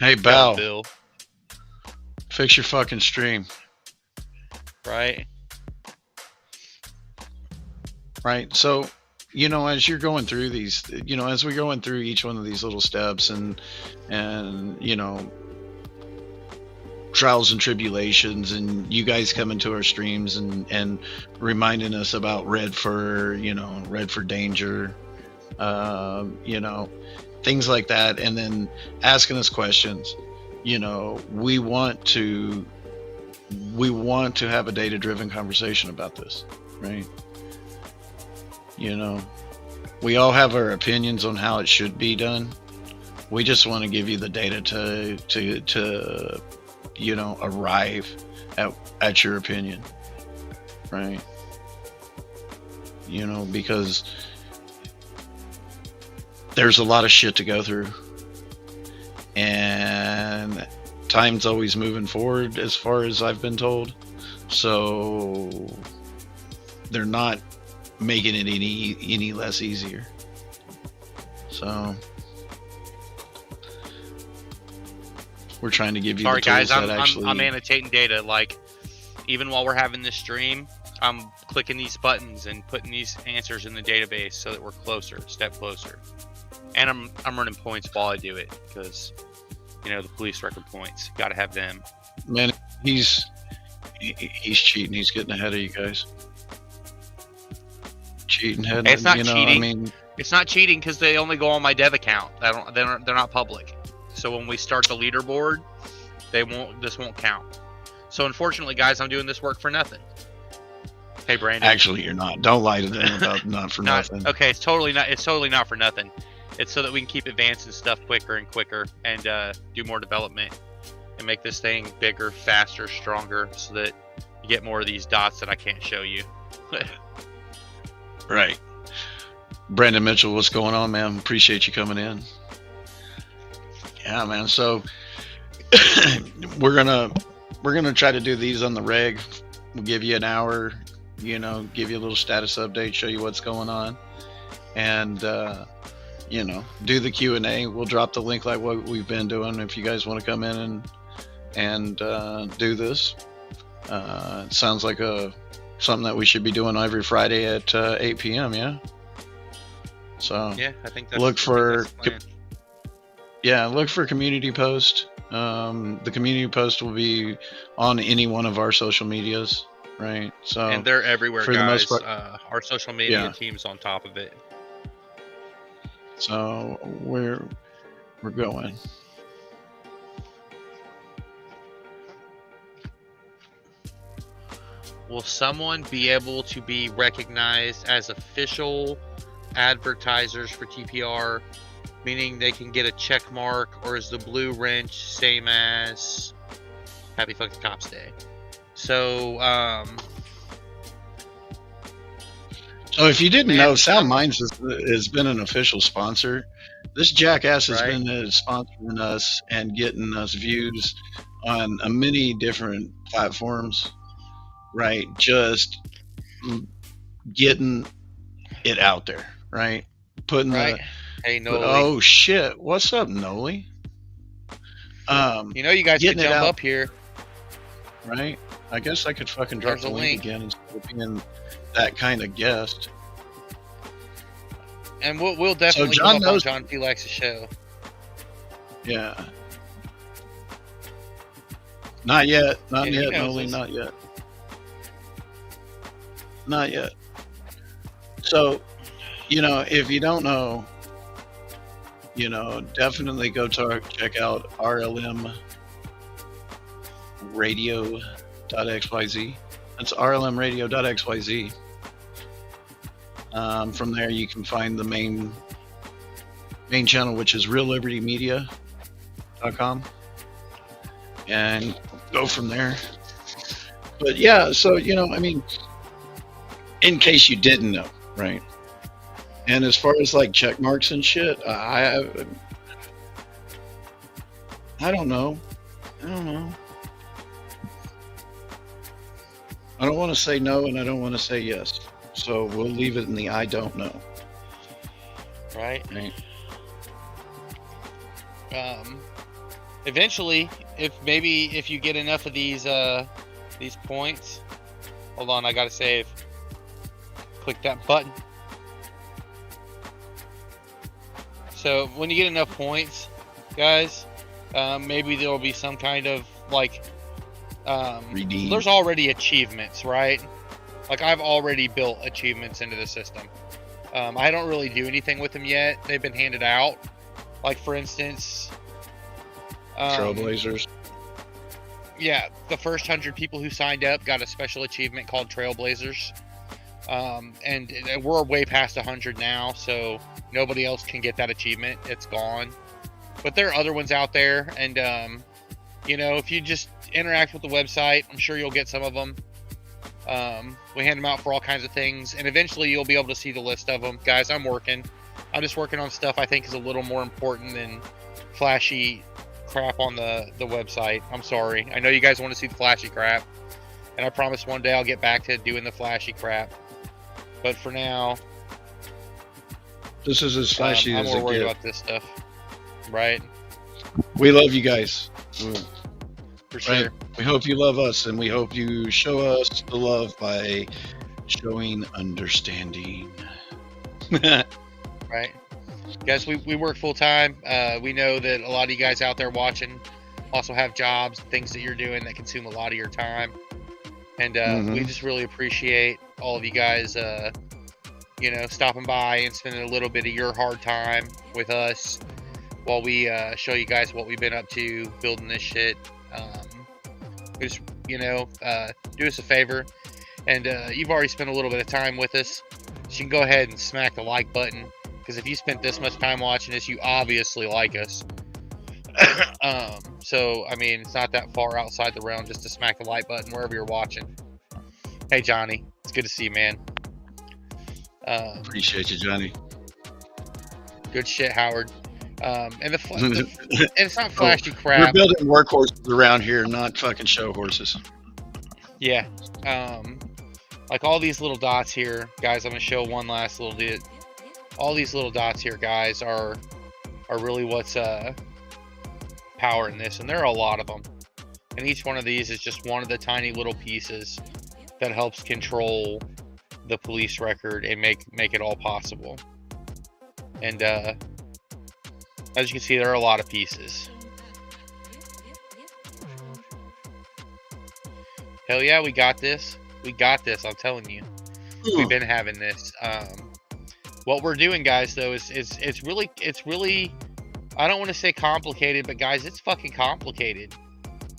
Hey, Tell Bow, Bill. fix your fucking stream. Right. Right. So, as you're going through these, as we're going through each one of these little steps and trials and tribulations, and you guys coming to our streams and reminding us about red for danger, things like that, and then asking us questions. We want to have a data-driven conversation about this, right? We all have our opinions on how it should be done. We just want to give you the data to arrive at your opinion, right? Because there's a lot of shit to go through, and time's always moving forward, as far as I've been told. So they're not making it any less easier. So we're trying to give you Sorry, the tools guys, that actually... I'm annotating data. Like, even while we're having this stream, I'm clicking these buttons and putting these answers in the database so that we're closer, step closer. And I'm running points while I do it, because the police record points, got to have them. Man, he's cheating. He's getting ahead of you guys. Cheating head. Hey, it's not cheating. I mean, it's not cheating because they only go on my dev account. They're not public. So when we start the leaderboard, this won't count. So unfortunately, guys, I'm doing this work for nothing. Hey, Brandon. Actually, you're not. Don't lie to them about not for nothing. Okay, it's totally not for nothing. It's so that we can keep advancing stuff quicker and quicker, and do more development and make this thing bigger, faster, stronger, so that you get more of these dots that I can't show you. Right. Brandon Mitchell, what's going on, man? Appreciate you coming in. Yeah, man. So we're gonna try to do these on the reg. We'll give you an hour, give you a little status update, show you what's going on, and do the Q&A. We'll drop the link like what we've been doing if you guys want to come in and do this. It sounds like something that we should be doing every Friday at 8 p.m. Yeah. So yeah, I think that's, look for community post. The community post will be on any one of our social medias, right? So and they're everywhere, for guys. The most part, our social media team's on top of it. So we're going. Will someone be able to be recognized as official advertisers for TPR, meaning they can get a check mark, or is the blue wrench same as Happy Fucking Cops Day? So, so if you didn't know, Sound Minds has been an official sponsor. This jackass has been sponsoring us and getting us views on many different platforms. Right, just getting it out there, right? Putting hey, Noli. Oh shit, what's up, Noli? You guys can jump up here, right? I guess I could fucking drop the link again instead of being that kind of guest. And we'll definitely come up on John Felix's show. Yeah. Not yet, Noli, not yet. Not yet. So, if you don't know, definitely go check out rlmradio.xyz. That's rlmradio.xyz. From there, you can find the main channel, which is reallibertymedia.com, and go from there. But yeah, so in case you didn't know, right? And as far as like check marks and shit, I don't know. I don't know. I don't want to say no, and I don't want to say yes. So we'll leave it in the I don't know. Right. Right. Eventually, if you get enough of these points, hold on, I gotta save. Click that button. So when you get enough points, guys, maybe there will be some kind of like Redeem. there's already achievements, right? Like I've already built achievements into the system. I don't really do anything with them yet. They've been handed out. Like for instance, Trailblazers. Yeah, the first 100 people who signed up got a special achievement called Trailblazers. And we're way past 100 now, so nobody else can get that achievement. It's gone. But there are other ones out there, and you know, if you just interact with the website, I'm sure you'll get some of them. We hand them out for all kinds of things, and eventually you'll be able to see the list of them. Guys, I'm just working on stuff I think is a little more important than flashy crap on the website. I'm sorry. I know you guys want to see the flashy crap, and I promise one day I'll get back to doing the flashy crap. But for now, this is as flashy I'm as more it worried gets. about this stuff. Right? We love you guys. For sure. Right. We hope you love us, and we hope you show us the love by showing understanding. Right. Guys, we work full time. We know that a lot of you guys out there watching also have jobs, things that you're doing that consume a lot of your time. And we just really appreciate all of you guys, you know, stopping by and spending a little bit of your hard time with us while we show you guys what we've been up to building this shit. Just, you know, do us a favor. And you've already spent a little bit of time with us, so you can go ahead and smack the like button. Because if you spent this much time watching us, you obviously like us. So, I mean, it's not that far outside the realm just to smack the like button wherever you're watching. Hey, Johnny. It's good to see you, man. Appreciate you, Johnny. Good shit, Howard. And and it's not flashy crap. We're building workhorses around here, not fucking show horses. Yeah. Like all these little dots here, guys, I'm going to show one last little bit. All these little dots here, guys, are really what's powering this, and there are a lot of them. And each one of these is just one of the tiny little pieces that helps control the police record and make it all possible. And as you can see, there are a lot of pieces. Hell yeah, we got this. We got this, I'm telling you. We've been having this. What we're doing, guys, though, is it's really I don't want to say complicated, but guys, it's fucking complicated,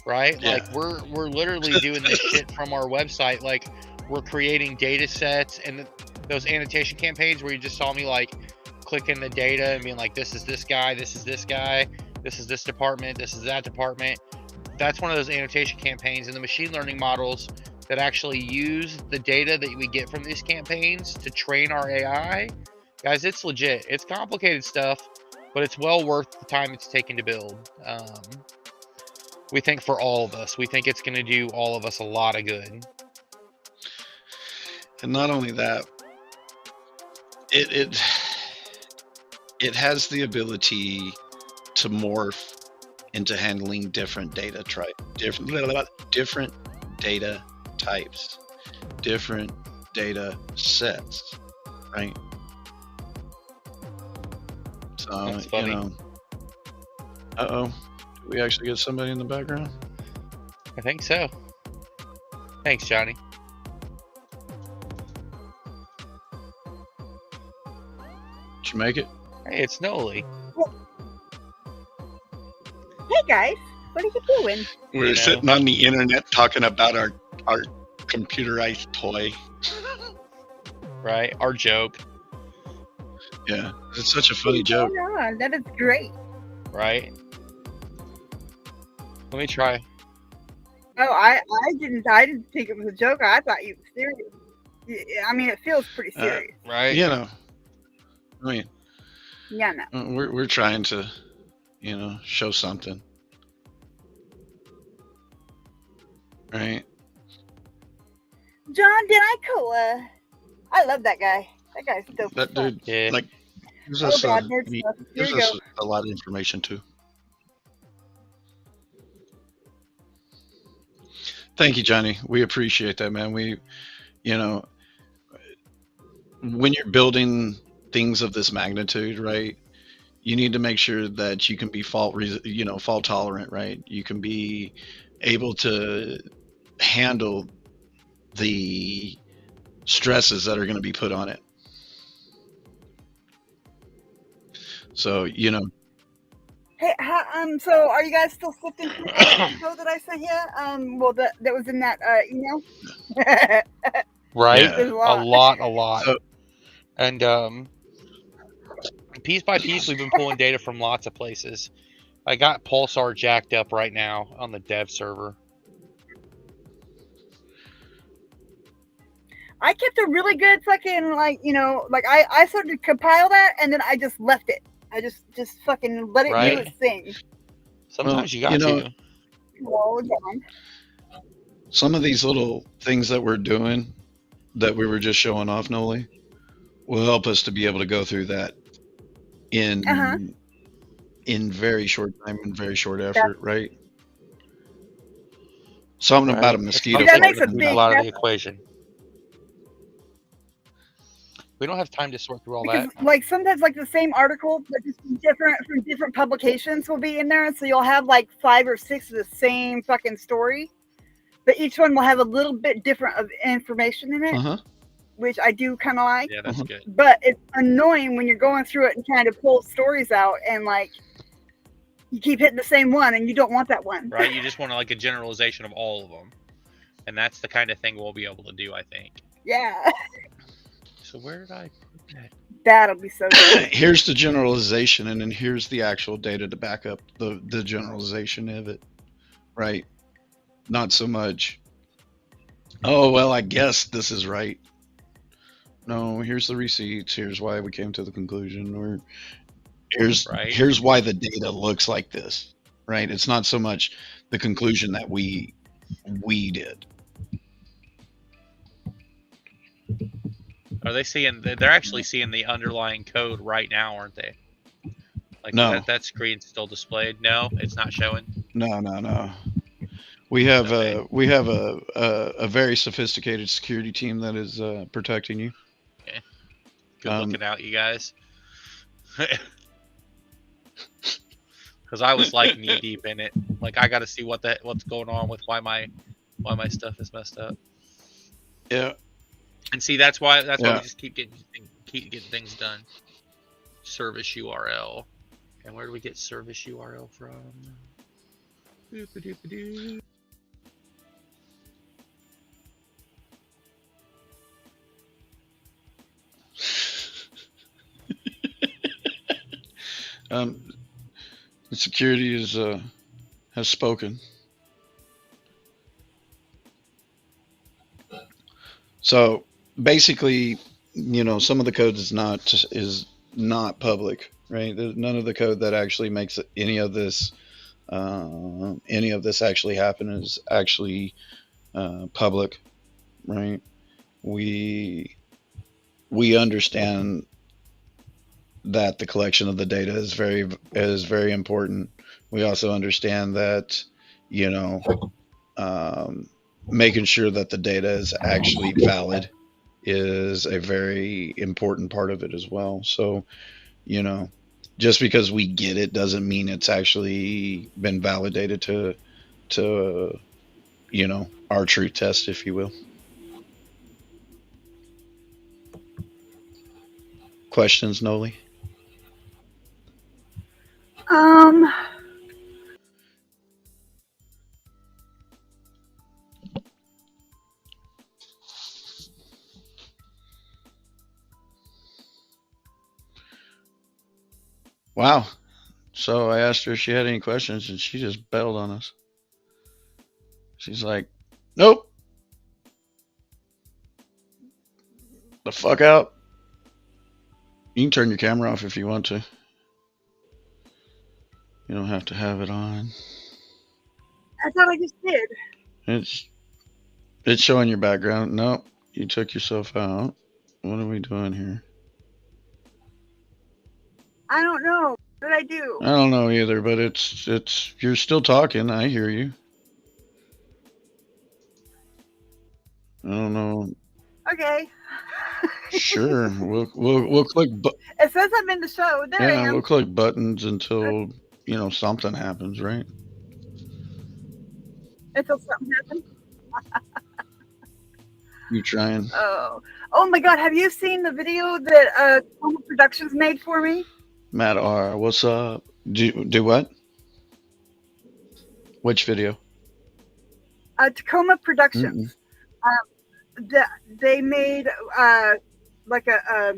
right? Yeah. Like we're literally doing this shit from our website. Like we're creating data sets and those annotation campaigns where you just saw me like clicking the data and being like, this is this guy, this is this guy, this is this department, this is that department. That's one of those annotation campaigns, and the machine learning models that actually use the data that we get from these campaigns to train our AI. Guys, it's legit. It's complicated stuff, but it's well worth the time it's taken to build. We think for all of us. We think it's going to do all of us a lot of good. And not only that, it has the ability to morph into handling different data different data types, different data sets, right? So, That's funny. you know, uh-oh, did we actually get somebody in the background? I think so. Thanks, Johnny. Did you make it? Hey, it's Noli. Hey guys, what are you doing? We're You know. sitting on the internet talking about our computerized toy. Right? Our joke. Yeah, it's such a funny joke. Oh, no, that is great. Right? Let me try. Oh, I didn't think it was a joke. I thought you were serious. I mean, it feels pretty serious. Right? You know, I mean, Yeah, no. we're trying to, you know, show something. right? John Denicola. I love that guy. That guy's dope as That fuck. dude, Yeah. like, gives Oh us God, nerd stuff. Here we go. a lot of information too. Thank you, Johnny. We appreciate that, man. You know, when you're building things of this magnitude, right? You need to make sure that you can be fault tolerant, right? You can be able to handle the stresses that are going to be put on it. So, Hey, so are you guys still sifting through that code that I sent you? Well, that was in that email. Right? There's yeah. a lot. A lot. So, And piece by piece, we've been pulling data from lots of places. I got Pulsar jacked up right now on the dev server. I kept a really good fucking I started to compile that and then I just left it. I just fucking let it Right. do its thing. Sometimes you got to. Well, John. some of these little things that we're doing that we were just showing off, Noli, will help us to be able to go through that in very short time and very short effort, right? Something about a mosquito. That makes a a big lot of the equation. We don't have time to sort through all because, that. like, sometimes, like, the same article, but just different from different publications will be in there. And so you'll have, like, 5 or 6 of the same fucking story. But each one will have a little bit different of information in it, which I do kind of like. Yeah, that's good. But it's annoying when you're going through it and trying to pull stories out and, like, you keep hitting the same one and you don't want that one. Right? You just want, like, a generalization of all of them. And that's the kind of thing we'll be able to do, I think. Yeah. So where did I put that? That'll be so good. Here's the generalization, and then here's the actual data to back up the generalization of it, right? Not so much, oh, well, I guess this is right. No, here's the receipts. Here's why we came to the conclusion. Or here's why the data looks like this, right? It's not so much the conclusion that we did. Are they seeing? They're actually seeing the underlying code right now, aren't they? Like, no, that screen's still displayed. No, it's not showing. No. We have a very sophisticated security team that is protecting you. Okay. Good looking out, you guys. Because I was like knee deep in it. Like, I got to see what's going on with why my stuff is messed up. Yeah. And see, that's why we just keep getting things done. Service URL. And where do we get service URL from? The security has spoken. So basically, some of the code is not public, right? There's none of the code that actually makes any of this actually happen is actually public, right? We understand that the collection of the data is very important. We also understand that making sure that the data is actually valid is a very important part of it as well. So, just because we get it doesn't mean it's actually been validated to our truth test, if you will. Questions, Noli? Wow. So I asked her if she had any questions, and she just bailed on us. She's like, nope. The fuck out. You can turn your camera off if you want to. You don't have to have it on. I thought I just did. It's showing your background. Nope, you took yourself out. What are we doing here? I don't know. What did I do? I don't know either, but it's you're still talking. I hear you. I don't know. Okay. Sure, we'll click. It says I'm in the show. There I Yeah, am. we'll click buttons until something happens, right? Until something happens. You trying? Oh my God! Have you seen the video that Tacoma Productions made for me? Matt R, what's up? Do what? Which video? Tacoma Productions. They made like a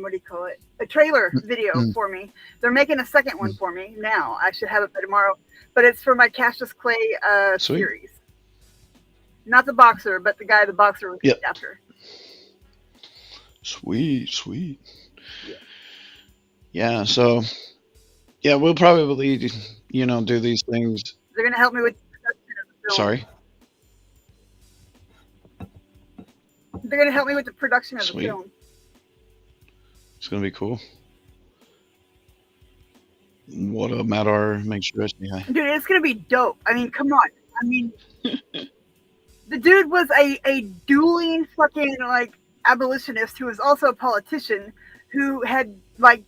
what do you call it? A trailer video for me. They're making a second one for me now. I should have it by tomorrow. But it's for my Cassius Clay series. Not the boxer, but the guy the boxer was named after. Sweet. Yeah. So, yeah, we'll probably do these things. They're gonna help me with the production of the film. Sorry. They're gonna help me with the production of the film. It's gonna be cool. What up, Matt R? Make sure I say hi. Dude, it's gonna be dope. I mean, come on. I mean, the dude was a dueling fucking like abolitionist who was also a politician who had like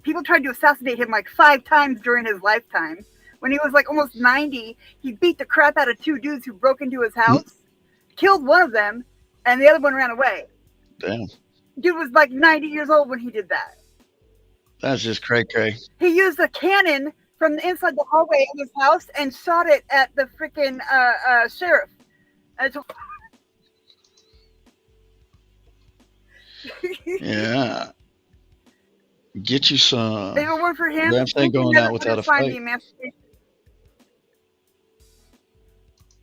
people tried to assassinate him like 5 times during his lifetime. When he was like almost 90, he beat the crap out of 2 dudes who broke into his house, killed one of them, and the other one ran away. Damn. Dude was like 90 years old when he did that. That's just cray. He used a cannon from the inside the hallway of his house and shot it at the freaking sheriff. Yeah. Get you some. They were one for him. That's ain't going out without a fight.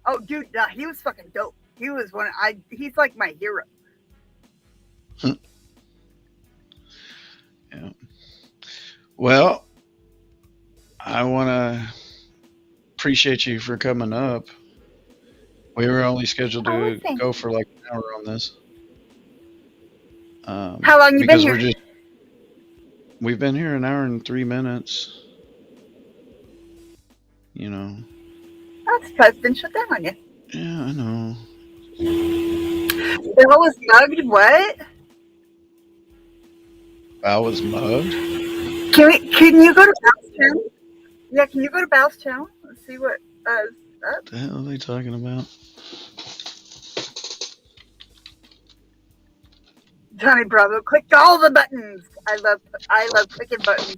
Oh, dude, he was fucking dope. He was he's like my hero. Yeah. Well, I want to appreciate you for coming up. We were only scheduled to go for like an hour on this. How long you been here? We've been here an hour and 3 minutes. That's because it's been shut down on you. Yeah, I know. Bill was mugged? What? I was mugged? Can you go to Bow's channel? Yeah, can you go to Bow's channel? Let's see what is up. What the hell are they talking about? Johnny Bravo clicked all the buttons. I love clicking buttons.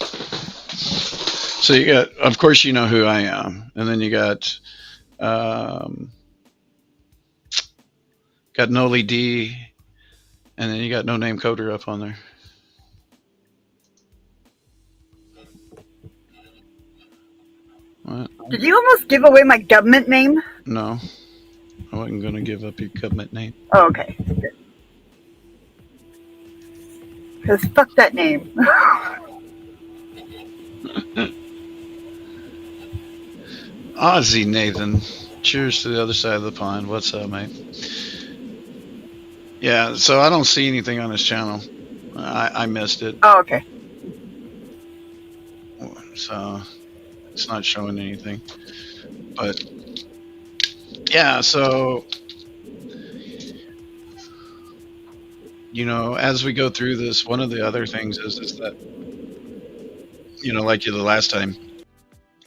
So you got, of course, you know who I am, and then you got Noli D, and then you got No Name Coder up on there. What? Did you almost give away my government name? No, I wasn't going to give up your government name. Oh, okay. Good. Because fuck that name. Ozzy Nathan. Cheers to the other side of the pond. What's up, mate? Yeah, so I don't see anything on his channel. I missed it. Oh, okay. So it's not showing anything. But yeah, so as we go through this, one of the other things is that like the last time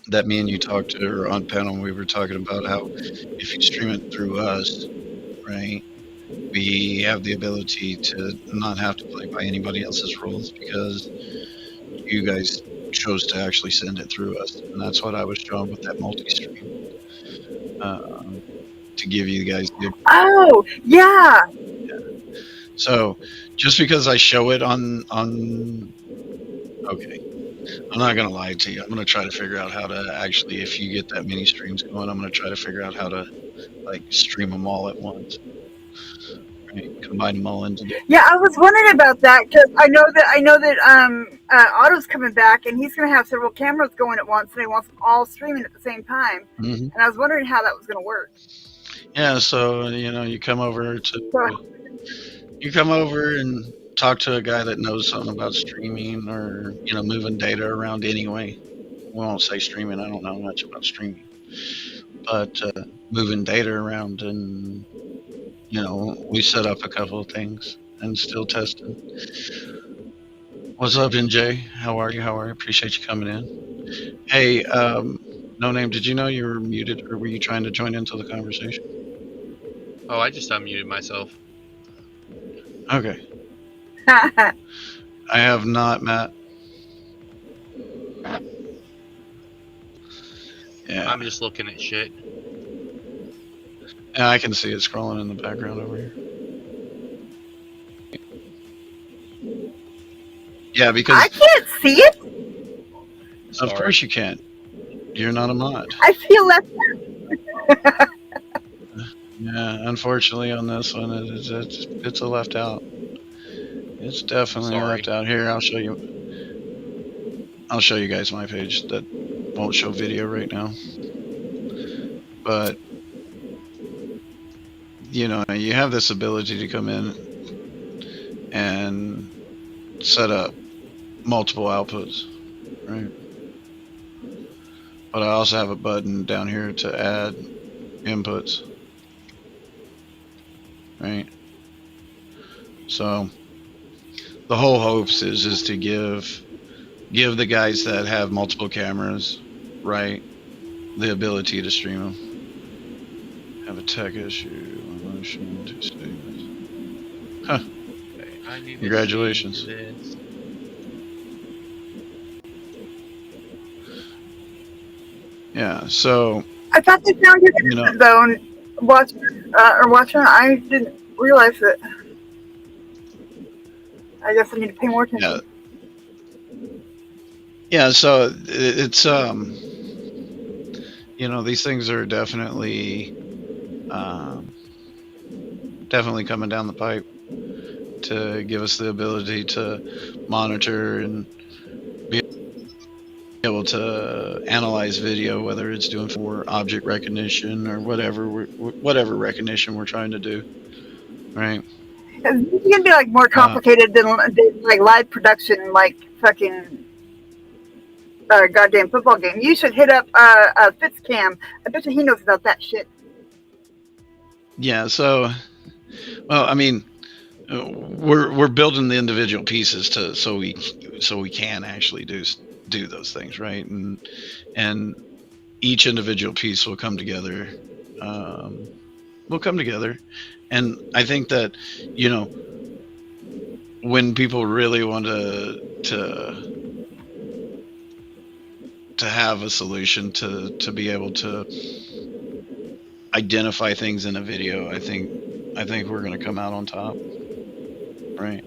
that me and you talked to her on panel, we were talking about how if you stream it through us, right, we have the ability to not have to play by anybody else's rules because you guys chose to actually send it through us, and that's what I was showing with that multi-stream to give you guys the. Oh yeah. So just because I show it on okay, I'm not gonna lie to you. I'm gonna try to figure out how to actually, if you get that many streams going, I'm gonna try to figure out how to like stream them all at once. Right? Combine them all into. Yeah, I was wondering about that because I know that Otto's coming back and he's gonna have several cameras going at once and he wants them all streaming at the same time. Mm-hmm. And I was wondering how that was gonna work. Yeah, so you come over and talk to a guy that knows something about streaming or moving data around anyway. We won't say streaming. I don't know much about streaming, but moving data around, and we set up a couple of things and still testing. What's up, NJ? How are you? Appreciate you coming in. Hey, no name. Did you know you were muted, or were you trying to join into the conversation? Oh, I just unmuted myself. Okay. I have not, Matt. Yeah. I'm just looking at shit. Yeah, I can see it scrolling in the background over here. Yeah, because I can't see it. of course you can't. You're not a mod. I feel left out. Yeah, unfortunately on this one, it's a left out. It's definitely left out. Here, I'll show you. I'll show you guys my page that won't show video right now. But you have this ability to come in and set up multiple outputs, right? But I also have a button down here to add inputs, right? So the whole hopes is to give the guys that have multiple cameras, right, the ability to stream them. Have a tech issue. Huh. Okay, congratulations. Yeah, so I thought they found it in the zone. Watching. I didn't realize it. I guess I need to pay more attention. Yeah, so it's these things are definitely coming down the pipe to give us the ability to monitor and be able to analyze video, whether it's doing for object recognition or whatever recognition we're trying to do, right? It's gonna be like more complicated than like live production, like fucking goddamn football game. You should hit up Fitzcam. I bet you he knows about that shit. Yeah. So, well, I mean, we're building the individual pieces so we can actually do those things, right? And each individual piece will come together. And I think that when people really want to have a solution to be able to identify things in a video, I think we're going to come out on top, right?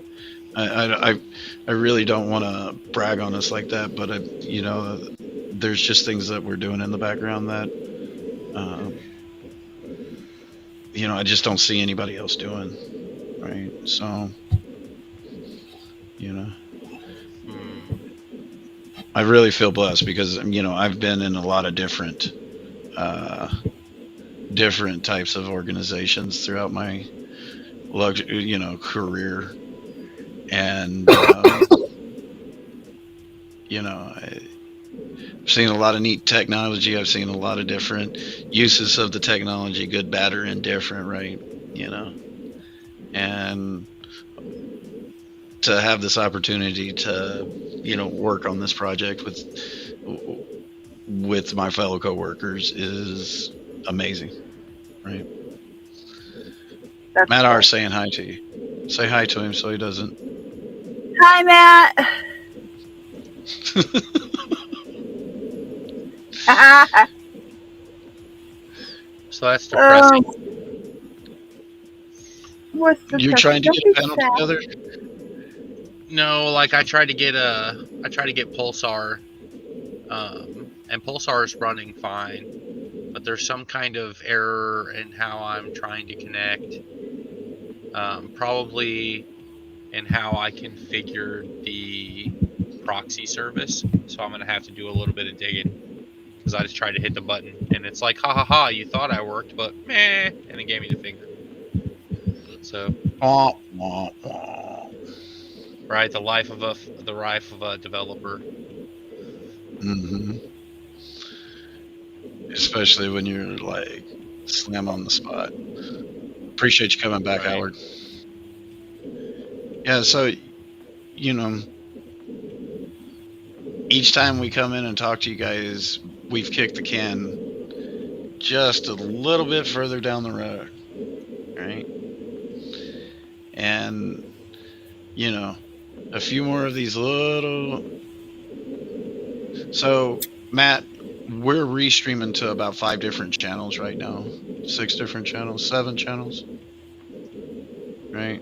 I really don't want to brag on us like that, but there's just things that we're doing in the background that I just don't see anybody else doing, right? So I really feel blessed because I've been in a lot of different types of organizations throughout my career, and I've seen a lot of neat technology. I've seen a lot of different uses of the technology, good, bad, or indifferent, right? And to have this opportunity to work on this project with my fellow coworkers is amazing, right? Matt R saying hi to you. Say hi to him so he doesn't. Hi, Matt. So that's depressing. You're trying to get a panel together? No, like I tried to get Pulsar, and Pulsar is running fine, but there's some kind of error in how I'm trying to connect. Probably in how I configured the proxy service. So I'm gonna have to do a little bit of digging. because I just tried to hit the button, and it's like, ha ha ha, you thought I worked, but meh, and it gave me the finger. So, right, the life of a developer. Mm-hmm. Especially when you're like slam on the spot. Appreciate you coming back, Right. Howard. Yeah, so you know, each time we come in and talk to you guys, we've kicked the can just a little bit further down the road, right? And you know, a few more of these little. So, Matt, we're restreaming to about 5 different channels right now, 6 different channels, 7 channels, right?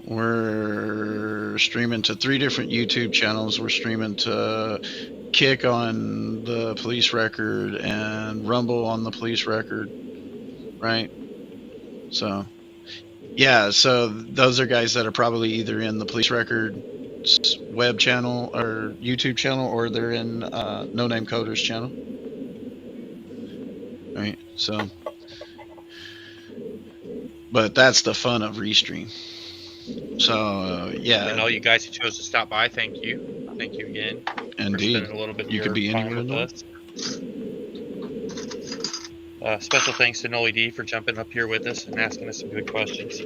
We're streaming to 3 different YouTube channels. We're streaming to Kick on the police record and Rumble on the police record, right? So, yeah, so those are guys that are probably either in the police record web channel or YouTube channel, or they're in No Name Coders channel, right? So, but that's the fun of Restream. So, yeah. And all you guys who chose to stop by, thank you. Thank you again Indeed. for spending a little bit of You could be your time anywhere in with the us. Special thanks to Noli D for jumping up here with us and asking us some good questions.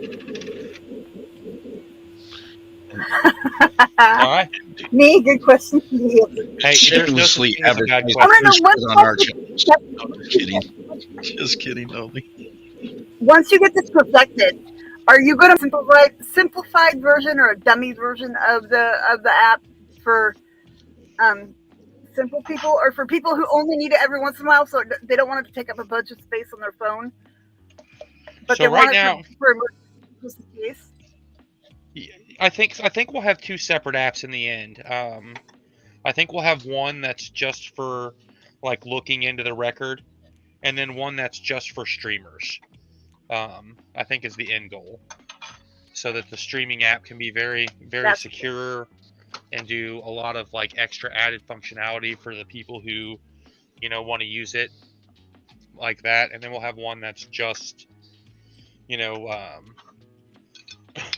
All right. Me, good question. Hey, there's no such Shamelessly thing as a bad advertise I question. want to know on our channel. once, No, just kidding. Just kidding, Noli. once you get this perfected, are you going to simplified version or a dummy version of the app for simple people, or for people who only need it every once in a while, so they don't want it to take up a bunch of space on their phone, but So they right want now, it for just in case? I think we'll have 2 separate apps in the end. I think we'll have one that's just for like looking into the record, and then one that's just for streamers. I think is the end goal, so that the streaming app can be very, very secure and do a lot of like extra added functionality for the people who, want to use it like that. And then we'll have one that's just,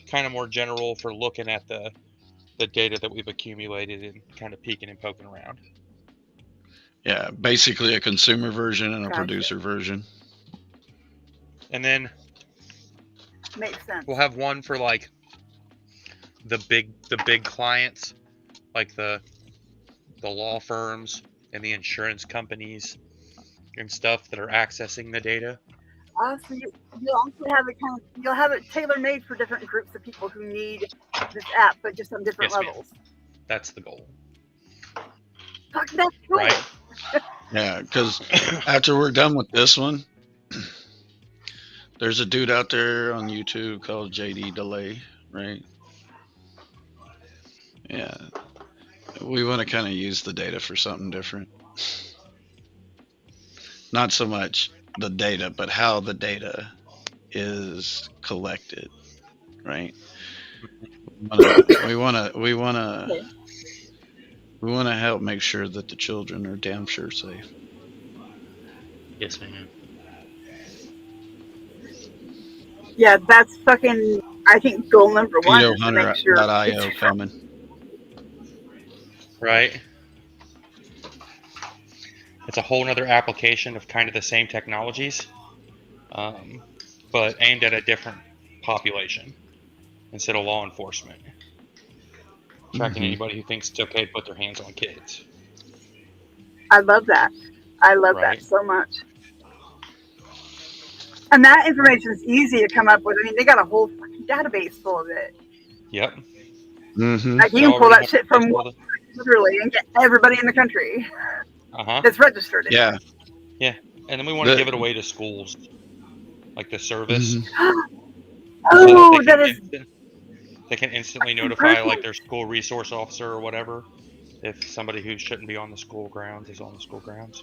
kind of more general for looking at the data that we've accumulated and kind of peeking and poking around. Yeah, basically a consumer version and a producer version. And then makes sense. We'll have one for like the big clients, like the law firms and the insurance companies and stuff that are accessing the data. So you'll also have it you'll have it tailor made for different groups of people who need this app, but just on different levels. Ma'am. That's the goal. Fuck, that's cool. Right. Yeah, because after we're done with this one, there's a dude out there on YouTube called JD Delay, right? Yeah. We want to kind of use the data for something different. Not so much the data, but how the data is collected, right? We want to help make sure that the children are damn sure safe. Yes, ma'am. Yeah, that's fucking, I think, goal number one. PetoHunter.io coming. Right. It's a whole other application of kind of the same technologies, but aimed at a different population instead of law enforcement. Tracking anybody who thinks it's okay to put their hands on kids. I love that. I love that so much. And that information is easy to come up with. I mean, they got a whole fucking database full of it. Yep. Like, you can pull that shit from literally and get everybody in the country that's registered. Yeah. Yeah. And then we want to give it away to schools, like the service. Oh, that is. They can instantly notify like their school resource officer or whatever if somebody who shouldn't be on the school grounds is on the school grounds.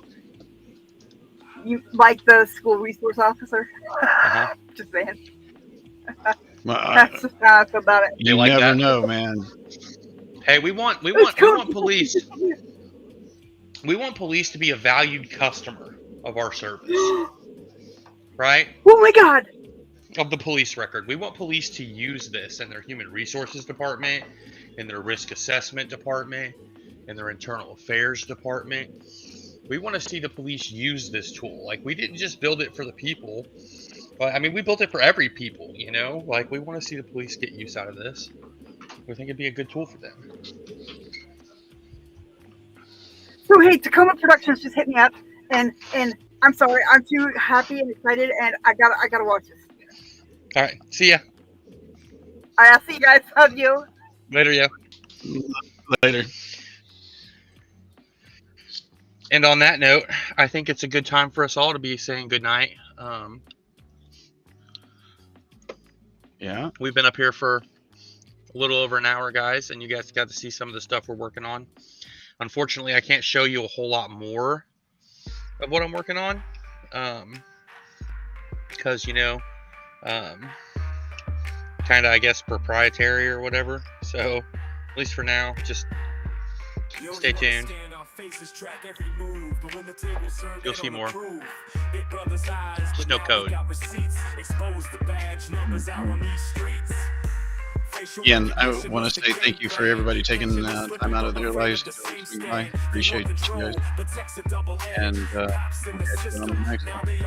You like the school resource officer? Just saying. That's how I feel about it. You like never know, man. Hey, we want police. We want police to be a valued customer of our service, right? Oh my God. Of the police record. We want police to use this in their human resources department, in their risk assessment department, in their internal affairs department. We want to see the police use this tool. Like, we didn't just build it for the people. But, I mean, we built it for every people, you know? Like, we want to see the police get use out of this. We think it'd be a good tool for them. So hey, Tacoma Productions just hit me up, and I'm sorry, I'm too happy and excited, and I gotta watch this. All right. See ya. I'll see you guys. Love you. Later, yeah. Later. And on that note, I think it's a good time for us all to be saying goodnight. Yeah. We've been up here for a little over an hour, guys, and you guys got to see some of the stuff we're working on. Unfortunately, I can't show you a whole lot more of what I'm working on, because, you know, kind of, I guess, proprietary or whatever. So, at least for now, just stay tuned. You'll see more. Just no code. Again, I want to say thank you for everybody taking time out of their lives to swing by. Appreciate you guys. And we'll catch you on the next one.